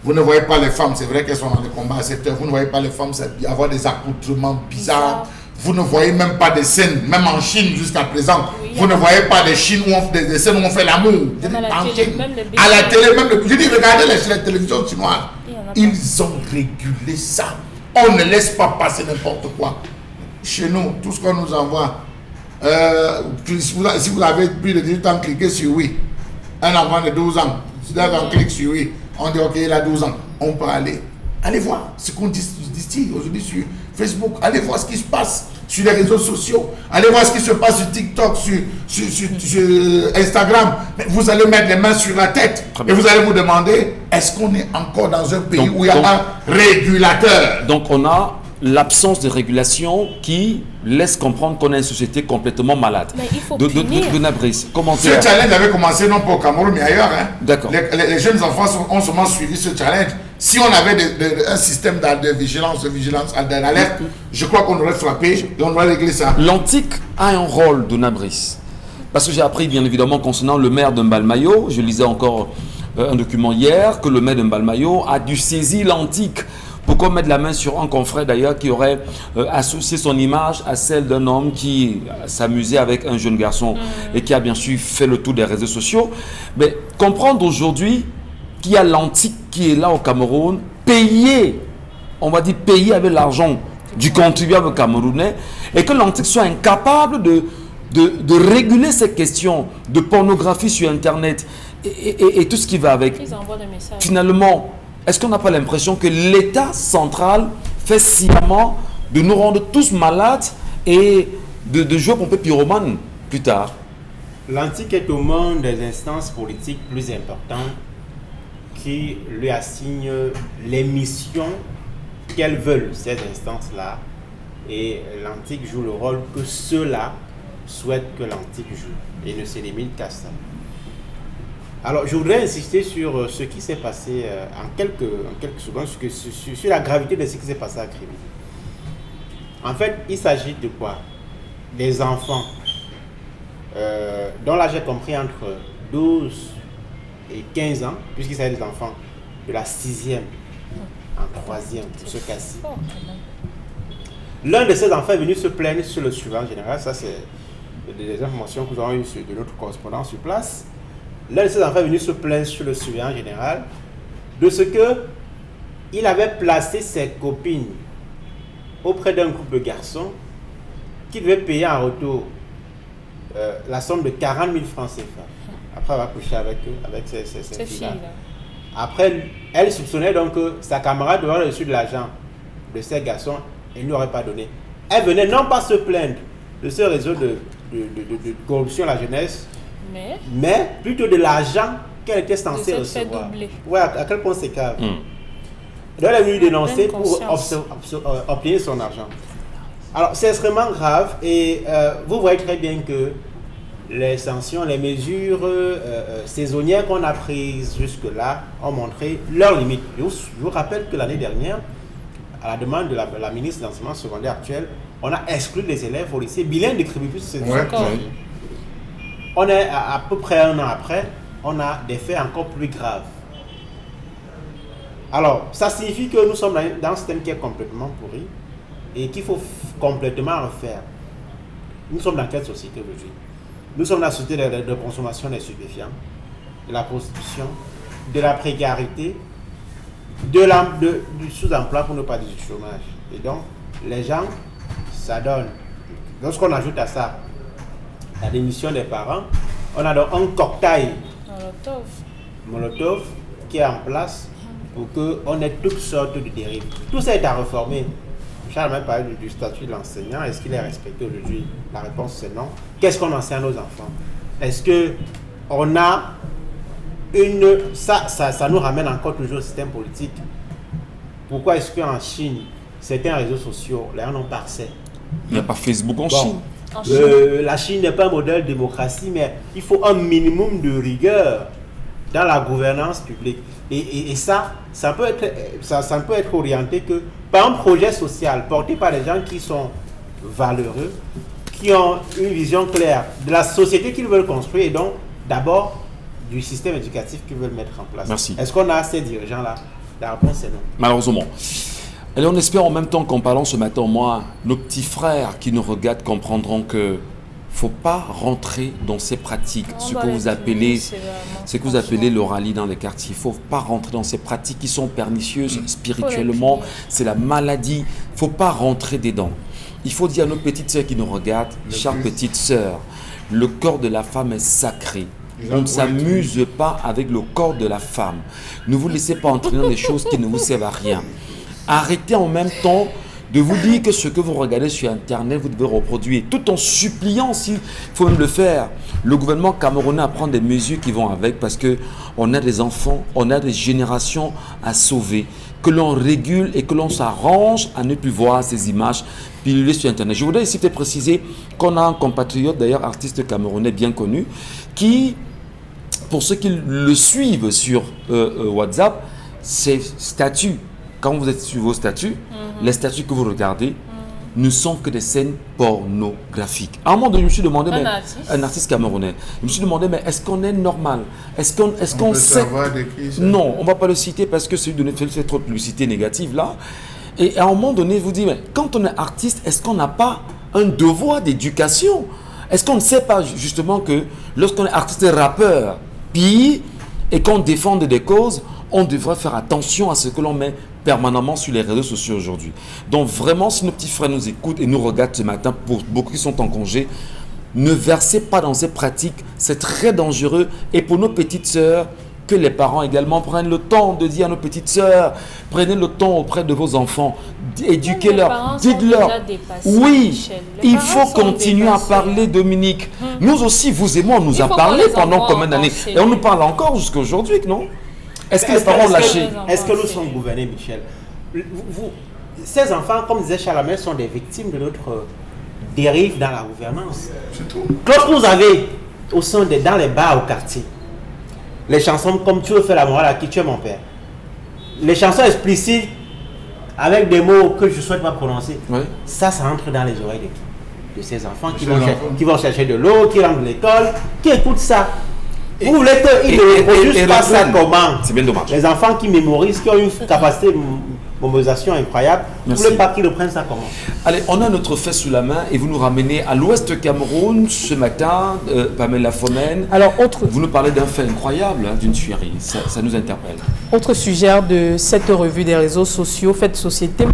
vous ne voyez pas les femmes, c'est vrai qu'elles sont dans les combats à cette heure, vous ne voyez pas les femmes avoir des accoutrements bizarres, vous ne voyez même pas des scènes, même en Chine jusqu'à présent, vous ne voyez pas des scènes où on fait l'amour. À la télé, même je dis, regardez les télévisions chinoises, ils ont régulé ça. On ne laisse pas passer n'importe quoi. Chez nous, tout ce qu'on nous envoie, si vous avez plus de 18 ans, cliquez sur oui. Un enfant de 12 ans, si vous avez un clic sur oui, on dit ok, il a 12 ans, on peut aller. Allez voir ce qu'on distille aujourd'hui sur Facebook, allez voir ce qui se passe sur les réseaux sociaux, allez voir ce qui se passe sur TikTok, sur Instagram. Vous allez mettre les mains sur la tête et vous allez vous demander, est-ce qu'on est encore dans un pays où il y a un régulateur? Donc on a l'absence de régulation qui laisse comprendre qu'on est une société complètement malade. Mais il faut punir. Ce challenge avait commencé non pas au Cameroun mais ailleurs. Hein. D'accord. Les jeunes enfants ont seulement suivi ce challenge. Si on avait un système de vigilance, d'alerte, je crois qu'on aurait frappé et on aurait réglé ça. L'antique a un rôle de Nabris. Parce que j'ai appris bien évidemment concernant le maire de Mbalmayo, je lisais encore un document hier, que le maire de Mbalmayo a dû saisir l'antique. Pourquoi mettre la main sur un confrère d'ailleurs qui aurait associé son image à celle d'un homme qui s'amusait avec un jeune garçon et qui a bien sûr fait le tour des réseaux sociaux. Mais comprendre aujourd'hui qu'il y a l'antique qui est là au Cameroun, payé, on va dire payé avec l'argent du contribuable camerounais, et que l'antique soit incapable de réguler ces questions de pornographie sur Internet et tout ce qui va avec. Ils envoient des messages. Finalement, est-ce qu'on n'a pas l'impression que l'État central fait sciemment de nous rendre tous malades et de jouer pompier pyromane plus tard? L'antique est au monde des instances politiques plus importantes qui lui assignent les missions qu'elles veulent, ces instances-là. Et l'antique joue le rôle que ceux-là souhaitent que l'antique joue et ne se limite qu'à ça. Alors, je voudrais insister sur ce qui s'est passé en quelques secondes, sur la gravité de ce qui s'est passé à Kribi. En fait, il s'agit de quoi? Des enfants dont l'âge est compris entre 12 et 15 ans, puisqu'il s'agit des enfants de la 6e en 3e, pour ce cas-ci. L'un de ces enfants est venu se plaindre sur le suivant général, ça c'est des informations que nous avons eues de notre correspondant sur place. l'un de ses enfants est venu se plaindre sur le surveillant général de ce que il avait placé ses copines auprès d'un groupe de garçons qui devait payer en retour la somme de 40 000 francs CFA. Après avoir couché avec eux, avec ces filles-là. Après, elle soupçonnait donc que sa camarade devait reçu de l'argent de ces garçons et ne l'aurait pas donné. Elle venait non pas se plaindre de ce réseau de corruption à la jeunesse, mais plutôt de l'argent qu'elle était censée recevoir. Ouais, à quel point c'est grave. Donc elle est venue dénoncer pour obtenir son argent. Alors c'est extrêmement grave et vous voyez très bien que les sanctions, les mesures saisonnières qu'on a prises jusque-là ont montré leurs limites. Je vous rappelle que l'année dernière, à la demande de la ministre de l'enseignement secondaire actuelle, on a exclu les élèves au lycée bilingue de Kribipus. On est à peu près un an après, on a des faits encore plus graves. Alors, ça signifie que nous sommes dans un système qui est complètement pourri et qu'il faut complètement refaire. Nous sommes dans quelle société aujourd'hui? Nous sommes dans la société de consommation des stupéfiants, de la prostitution, de la précarité, du sous-emploi pour ne pas dire du chômage. Et donc, les gens, ça donne. Lorsqu'on ajoute à ça la démission des parents, on a donc un cocktail Molotov qui est en place pour qu'on ait toutes sortes de dérives. Tout ça est à réformer. Charles m'a parlé du statut de l'enseignant. Est-ce qu'il est respecté aujourd'hui? La réponse c'est non. Qu'est-ce qu'on enseigne à nos enfants? Est-ce qu'on a une... Ça nous ramène encore toujours au système politique. Pourquoi est-ce qu'en Chine, certains réseaux sociaux, là, on en part accès? Il n'y a pas Facebook en Chine. La Chine n'est pas un modèle de démocratie, mais il faut un minimum de rigueur dans la gouvernance publique. Et ça peut être orienté que par un projet social porté par des gens qui sont valeureux, qui ont une vision claire de la société qu'ils veulent construire et donc d'abord du système éducatif qu'ils veulent mettre en place. Merci. Est-ce qu'on a ces dirigeants-là? La réponse est non. Malheureusement. Et on espère en même temps qu'en parlant ce matin, moi, nos petits frères qui nous regardent comprendront que faut pas rentrer dans ces pratiques, ce que vous appelez l'oralie dans les quartiers. Il faut pas rentrer dans ces pratiques qui sont pernicieuses spirituellement. C'est la maladie. Il faut pas rentrer dedans. Il faut dire à nos petites sœurs qui nous regardent, chères petites sœurs, le corps de la femme est sacré. On ne s'amuse pas avec le corps de la femme. Ne vous laissez pas entraîner dans des choses qui ne vous servent à rien. Arrêtez en même temps de vous dire que ce que vous regardez sur Internet, vous devez reproduire, tout en suppliant, s'il faut même le faire, le gouvernement camerounais à prendre des mesures qui vont avec, parce qu'on a des enfants, on a des générations à sauver, que l'on régule et que l'on s'arrange à ne plus voir ces images pilulées sur Internet. Je voudrais ici peut-être préciser qu'on a un compatriote, d'ailleurs artiste camerounais bien connu, qui, pour ceux qui le suivent sur WhatsApp, ses statuts, quand vous êtes sur vos statuts, les statuts que vous regardez ne sont que des scènes pornographiques. À un moment donné, je me suis demandé, un artiste camerounais, je me suis demandé, mais est-ce qu'on est normal? Est-ce qu'on sait? Non, on ne va pas le citer parce que c'est trop de publicité négative là. Et à un moment donné, vous dites, mais quand on est artiste, est-ce qu'on n'a pas un devoir d'éducation? Est-ce qu'on ne sait pas justement que lorsqu'on est artiste et rappeur, puis, et qu'on défend des causes, on devrait faire attention à ce que l'on met permanemment sur les réseaux sociaux aujourd'hui. Donc vraiment, si nos petits frères nous écoutent et nous regardent ce matin, pour beaucoup qui sont en congé, ne versez pas dans ces pratiques, c'est très dangereux. Et pour nos petites sœurs, que les parents également prennent le temps de dire à nos petites sœurs, prenez le temps auprès de vos enfants, éduquez-leur, dites-leur, oui, il faut continuer à parler, Dominique. Nous aussi, vous et moi, on nous a parlé pendant combien d'années? Et on nous parle encore jusqu'à aujourd'hui, non? Est-ce que les parents ont lâché? Est-ce que nous sommes gouvernés, Michel? Ces enfants, comme disait Chalamel, sont des victimes de notre dérive dans la gouvernance. C'est tout. Lorsque vous avez dans les bars au quartier, les chansons comme tu veux faire la morale à qui tu es mon père, les chansons explicites avec des mots que je ne souhaite pas prononcer, ça entre dans les oreilles de ces enfants qui vont chercher de l'eau, qui rentrent de l'école, qui écoutent ça. Vous voulez qu'ils ne reproduisent pas ça comment? C'est bien dommage. Les enfants qui mémorisent, qui ont une capacité mobilisation incroyable. Vous ne voulez pas qu'ils reprennent ça comment? Allez, on a notre fait sous la main et vous nous ramenez à l'ouest Cameroun ce matin, Pamela Fomen. Alors, vous nous parlez d'un fait incroyable, hein, d'une tuerie. Ça nous interpelle. Autre sujet de cette revue des réseaux sociaux, Fête Société.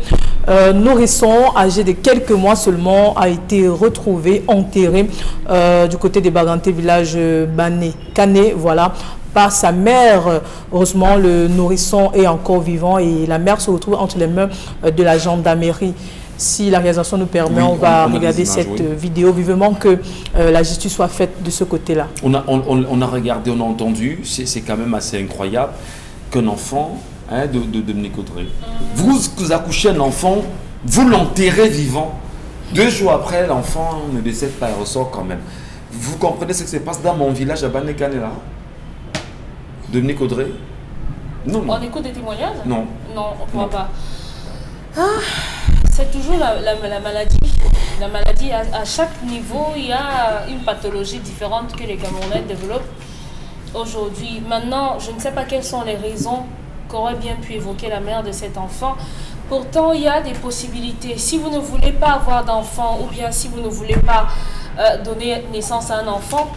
Nourrisson, âgé de quelques mois seulement, a été retrouvé, enterré du côté des Baganté, village Bané, Cané, voilà, par sa mère. Heureusement, le nourrisson est encore vivant et la mère se retrouve entre les mains de la gendarmerie. Si la réalisation nous permet, on va regarder cette vidéo, vivement que la justice soit faite de ce côté-là. On a regardé, on a entendu, c'est quand même assez incroyable qu'un enfant de Dominique Audrey, vous accouchez un enfant, vous l'enterrez vivant. 2 jours après, l'enfant ne décède pas, il ressort quand même. Vous comprenez ce qui se passe dans mon village à Bané-Canela? Dominique Audrey? Non. On écoute des témoignages? Non. Non, on ne croit pas. C'est toujours la maladie. La maladie, à chaque niveau, il y a une pathologie différente que les Camerounais développent aujourd'hui. Maintenant, je ne sais pas quelles sont les raisons qu'aurait bien pu évoquer la mère de cet enfant. Pourtant, il y a des possibilités. Si vous ne voulez pas avoir d'enfant ou bien si vous ne voulez pas donner naissance à un enfant,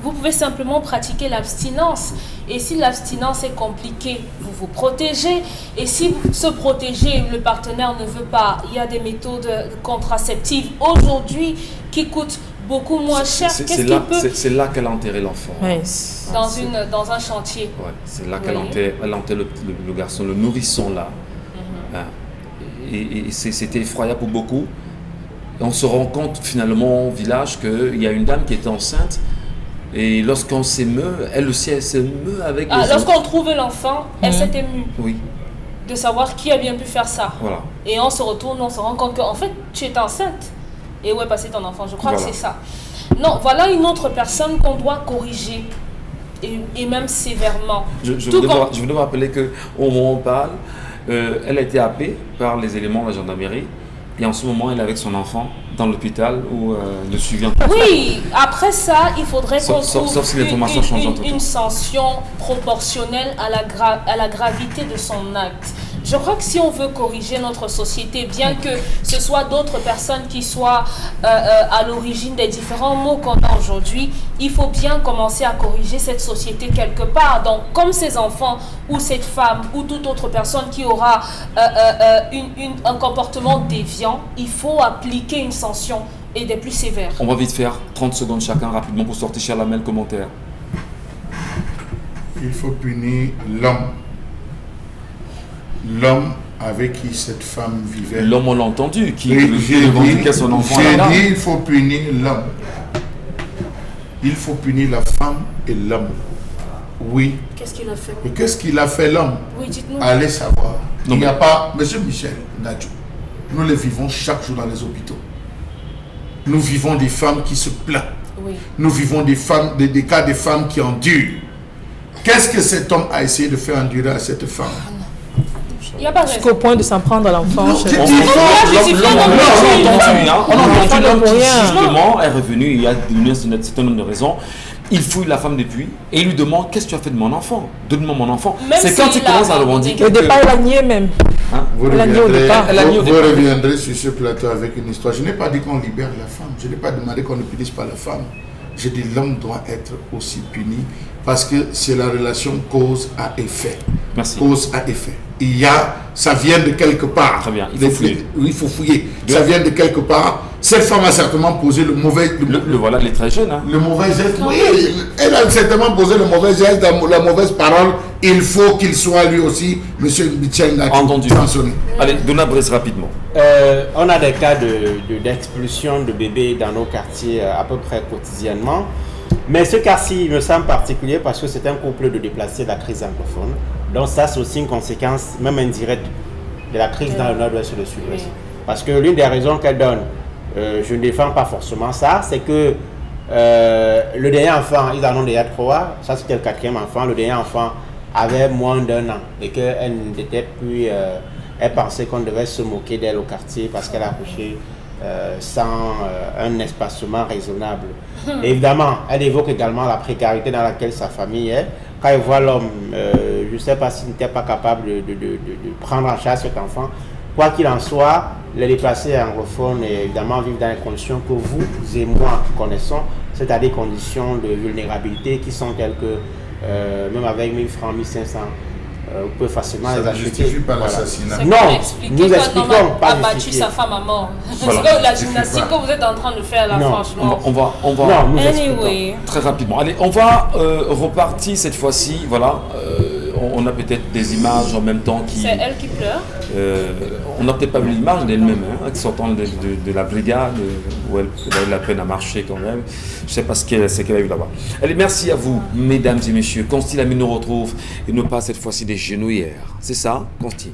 vous pouvez simplement pratiquer l'abstinence. Et si l'abstinence est compliquée, vous vous protégez. Et si vous se protégez, le partenaire ne veut pas, il y a des méthodes contraceptives aujourd'hui qui coûtent beaucoup moins cher. C'est là qu'elle a enterré l'enfant. Oui. Dans un chantier. Ouais, c'est là qu'elle a enterré le garçon, le nourrisson là. Et c'était effroyable pour beaucoup. Et on se rend compte finalement au village qu'il y a une dame qui était enceinte. Et lorsqu'on s'émeut, elle aussi, elle s'émeut avec les autres. Lorsqu'on trouve l'enfant, elle s'est émue. Oui. De savoir qui a bien pu faire ça. Voilà. Et on se retourne, on se rend compte qu'en fait, tu es enceinte. Et où est passé ton enfant? Je crois que c'est ça. Non, voilà une autre personne qu'on doit corriger. Et même sévèrement. Je voulais vous rappeler qu'au moment où on parle, elle a été happée par les éléments de la gendarmerie. Et en ce moment, elle est avec son enfant dans l'hôpital où le suivi. Oui, après ça, il faudrait qu'on trouve si l'information change entre une sanction proportionnelle à la gravité de son acte. Je crois que si on veut corriger notre société, bien que ce soit d'autres personnes qui soient à l'origine des différents maux qu'on a aujourd'hui, il faut bien commencer à corriger cette société quelque part. Donc, comme ces enfants ou cette femme ou toute autre personne qui aura un comportement déviant, il faut appliquer une sanction et des plus sévères. On va vite faire 30 secondes chacun rapidement pour sortir chez la mail commentaire. Il faut punir l'homme. L'homme avec qui cette femme vivait. L'homme, on l'a entendu, qui revendiquait son enfant. J'ai dit, il faut punir l'homme. Il faut punir la femme et l'homme. Oui. Qu'est-ce qu'il a fait? Et qu'est-ce qu'il a fait l'homme? Oui, dites-nous. Allez savoir. Il n'y a pas... Monsieur Michel Nadjou, nous les vivons chaque jour dans les hôpitaux. Nous vivons des femmes qui se plaignent. Oui. Nous vivons des cas de femmes qui endurent. Qu'est-ce que cet homme a essayé de faire endurer à cette femme? Il n'y a pas jusqu'au point de s'en prendre à l'enfant. On a entendu, justement, est revenu, il y a donné un certain nombre de raisons. Il fouille la femme depuis et il lui demande: qu'est-ce que tu as fait de mon enfant? Donne-moi mon enfant. C'est quand il commence à revendiquer. Au départ, elle a nié même. Vous reviendrez sur ce plateau avec une histoire. Je n'ai pas dit qu'on libère la femme. Je n'ai pas demandé qu'on ne punisse pas la femme. J'ai dit l'homme doit être aussi puni parce que c'est la relation cause à effet. Merci. Cause à effet. Ça vient de quelque part. Très bien, il faut fouiller. Oui, il faut fouiller. Ça vient de quelque part. Cette femme a certainement posé le mauvais... Voilà, elle est très jeune. Hein. Le mauvais geste. Oui, elle a certainement posé le mauvais geste, la mauvaise parole. Il faut qu'il soit lui aussi, M. Michel Nadjou, sanctionné. Allez, Donna Brice, rapidement. On a des cas d'expulsion de bébés dans nos quartiers à peu près quotidiennement. Mais ce cas-ci me semble particulier parce que c'est un couple de déplacés de la crise anglophone. Donc ça, c'est aussi une conséquence, même indirecte, de la crise dans le nord-ouest et le sud-ouest. Parce que l'une des raisons qu'elle donne, je ne défends pas forcément ça, c'est que le dernier enfant, ils en ont déjà 3, ça c'était le 4e enfant, le dernier enfant avait moins d'1 an et qu'elle n'était plus... elle pensait qu'on devait se moquer d'elle au quartier parce qu'elle a accouché sans un espacement raisonnable. Et évidemment, elle évoque également la précarité dans laquelle sa famille est. quand ils voient l'homme, je ne sais pas s'il n'était pas capable de prendre en charge cet enfant. Quoi qu'il en soit, les déplacés anglophones, évidemment, vivent dans les conditions que vous et moi connaissons, c'est-à-dire conditions de vulnérabilité qui sont telles que, même avec 1000 francs, 1500, vous pouvez facilement les acheter. Ça ne justifie pas l'assassinat. C'est Non, nous expliquons a pas battu justifier. sa femme à mort. Voilà. C'est comme la gymnastique que vous êtes en train de faire là, Non. franchement. On va Non, nous Anyway. très rapidement. Allez, on va repartir cette fois-ci. Voilà, on a peut-être des images en même temps qui. C'est elle qui pleure. On n'a peut-être pas vu l'image d'elle-même, hein, qui sortant de la brigade, où elle a eu la peine à marcher quand même. Je ne sais pas ce qu'elle a eu là-bas. Allez, merci à vous, mesdames et messieurs. Consti Lamy nous retrouve, et non pas cette fois-ci des genouillères. C'est ça, Consti?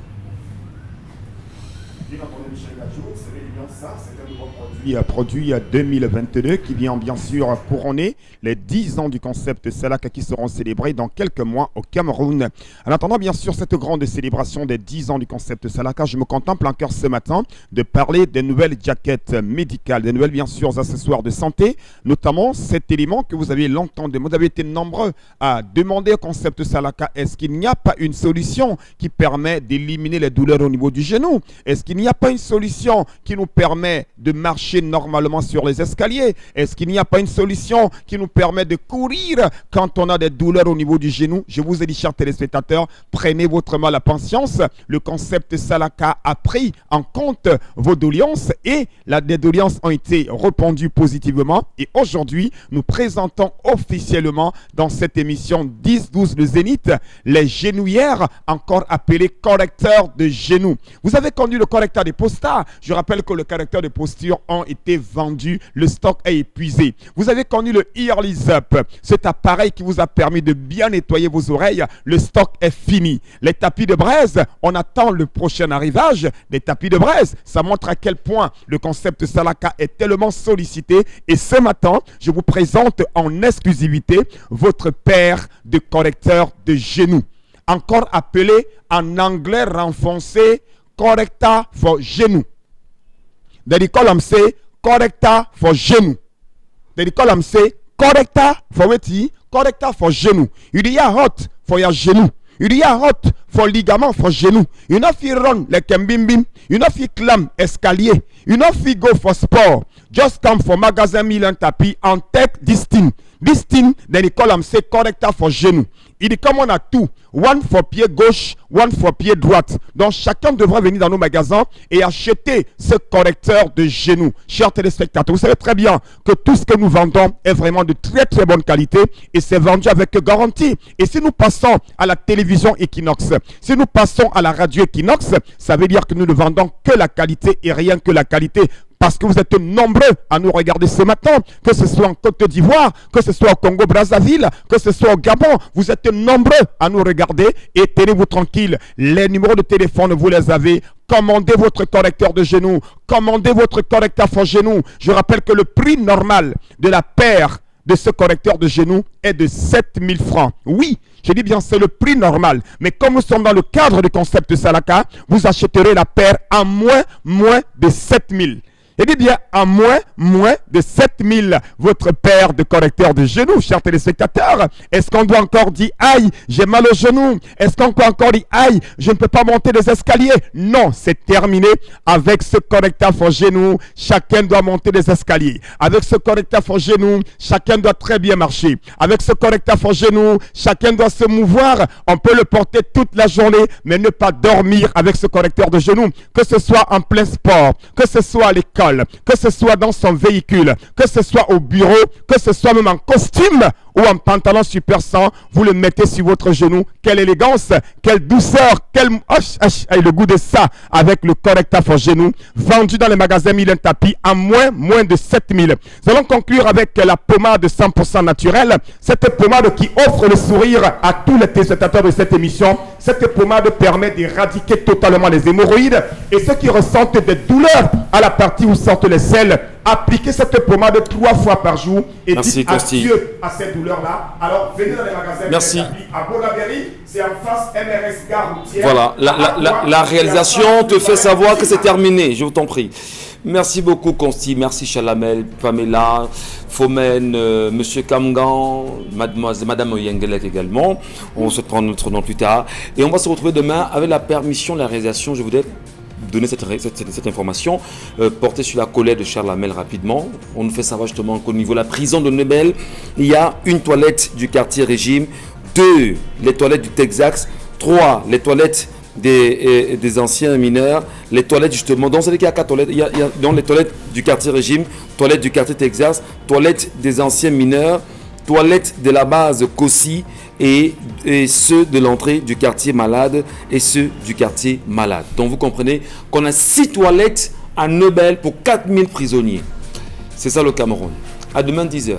Produit 2022 qui vient bien sûr couronner les 10 ans du concept Salaka qui seront célébrés dans quelques mois au Cameroun. En attendant bien sûr cette grande célébration des 10 ans du concept Salaka, je me contemple en cœur ce matin de parler des nouvelles jaquettes médicales, des nouvelles bien sûr accessoires de santé, notamment cet élément que vous avez longtemps demandé. Vous avez été nombreux à demander au concept Salaka, est-ce qu'il n'y a pas une solution qui permet d'éliminer les douleurs au niveau du genou? Est-ce qu'il n'y a pas une solution qui nous permet de marcher normalement sur les escaliers? Est-ce qu'il n'y a pas une solution qui nous permet de courir quand on a des douleurs au niveau du genou? Je vous ai dit, chers téléspectateurs, prenez votre mal à patience. Le concept Salaka a pris en compte vos doléances et les doléances ont été répondues positivement. Et aujourd'hui, nous présentons officiellement dans cette émission 10-12 le Zénith, les genouillères, encore appelées correcteurs de genoux. Vous avez connu le correcteur des postures. Je rappelle que le correcteur de posture ont été vendus, le stock est épuisé. Vous avez connu le Earlys Up, cet appareil qui vous a permis de bien nettoyer vos oreilles, le stock est fini. Les tapis de braise, on attend le prochain arrivage des tapis de braise. Ça montre à quel point le concept Salaka est tellement sollicité. Et ce matin, je vous présente en exclusivité votre paire de correcteurs de genoux, encore appelé en anglais renfoncé corrector for genoux. They call them say corrector for genou. They call them say corrector for what? Corrector for genou. You dey hot for your genou. You dey hot for ligament for genou. You no fit run like a bim bim. You no fit climb escalier. You no fit go for sport. Just come for magasin Milan Tapi and take this thing. This thing, then they call them say corrector for genou. Il come on à tout. One for pied gauche, one for pied droite. Donc chacun devra venir dans nos magasins et acheter ce correcteur de genou. Chers téléspectateurs, vous savez très bien que tout ce que nous vendons est vraiment de très très bonne qualité et c'est vendu avec garantie. Et si nous passons à la télévision Equinox, si nous passons à la radio Equinox, ça veut dire que nous ne vendons que la qualité et rien que la qualité. Parce que vous êtes nombreux à nous regarder ce matin, que ce soit en Côte d'Ivoire, que ce soit au Congo-Brazzaville, que ce soit au Gabon. Vous êtes nombreux à nous regarder et tenez-vous tranquille. Les numéros de téléphone, vous les avez. Commandez votre correcteur de genou. Commandez votre correcteur for genou. Je rappelle que le prix normal de la paire de ce correcteur de genou est de 7000 francs. Oui, je dis bien, c'est le prix normal. Mais comme nous sommes dans le cadre du concept Salaka, vous achèterez la paire à moins de 7000. Et dit bien, à moins de 7000, votre paire de correcteurs de genoux, chers téléspectateurs. Est-ce qu'on doit encore dire, aïe, j'ai mal au genou? Est-ce qu'on peut encore dire, aïe, je ne peux pas monter des escaliers? Non, c'est terminé. Avec ce correcteur for genou, chacun doit monter des escaliers. Avec ce correcteur for genou, chacun doit très bien marcher. Avec ce correcteur for genou, chacun doit se mouvoir. On peut le porter toute la journée, mais ne pas dormir avec ce correcteur de genou. Que ce soit en plein sport, que ce soit à l'école, que ce soit dans son véhicule, que ce soit au bureau, que ce soit même en costume ou en pantalon super 100, vous le mettez sur votre genou. Quelle élégance, quelle douceur, quel le goût de ça avec le correcteur for genou, vendu dans les magasins Milan Tapi à moins de 7000. Nous allons conclure avec la pommade 100% naturelle, cette pommade qui offre le sourire à tous les téléspectateurs de cette émission. Cette pommade permet d'éradiquer totalement les hémorroïdes et ceux qui ressentent des douleurs à la partie où sortent les selles. Appliquez cette pommade 3 fois par jour et dites adieu à ces douleurs-là. Alors, venez dans les magasins. Merci. À Bonaberry, c'est en face MRS Gare routière. Voilà, la réalisation te fait savoir que c'est terminé, je vous t'en prie. Merci beaucoup, Consti. Merci, Chalamel, Pamela, Fomen, Monsieur Kamgan, Madame Oyengelek également. On se prend notre nom plus tard. Et on va se retrouver demain avec la permission de la réalisation. Je voudrais donner cette information portée sur la colère de Charles Hamel rapidement. On nous fait savoir justement qu'au niveau de la prison de Nebel, il y a une toilette du quartier Régime, 2, les toilettes du Texas, 3, les toilettes des anciens mineurs, les toilettes justement, donc c'est-à-dire qu'il y a 4 toilettes, il y a donc les toilettes du quartier Régime, toilettes du quartier Texas, toilettes des anciens mineurs, toilettes de la base Kossi et ceux de l'entrée du quartier Malade et ceux du quartier Malade. Donc vous comprenez qu'on a 6 toilettes à Nebel pour 4000 prisonniers. C'est ça le Cameroun. À demain 10h.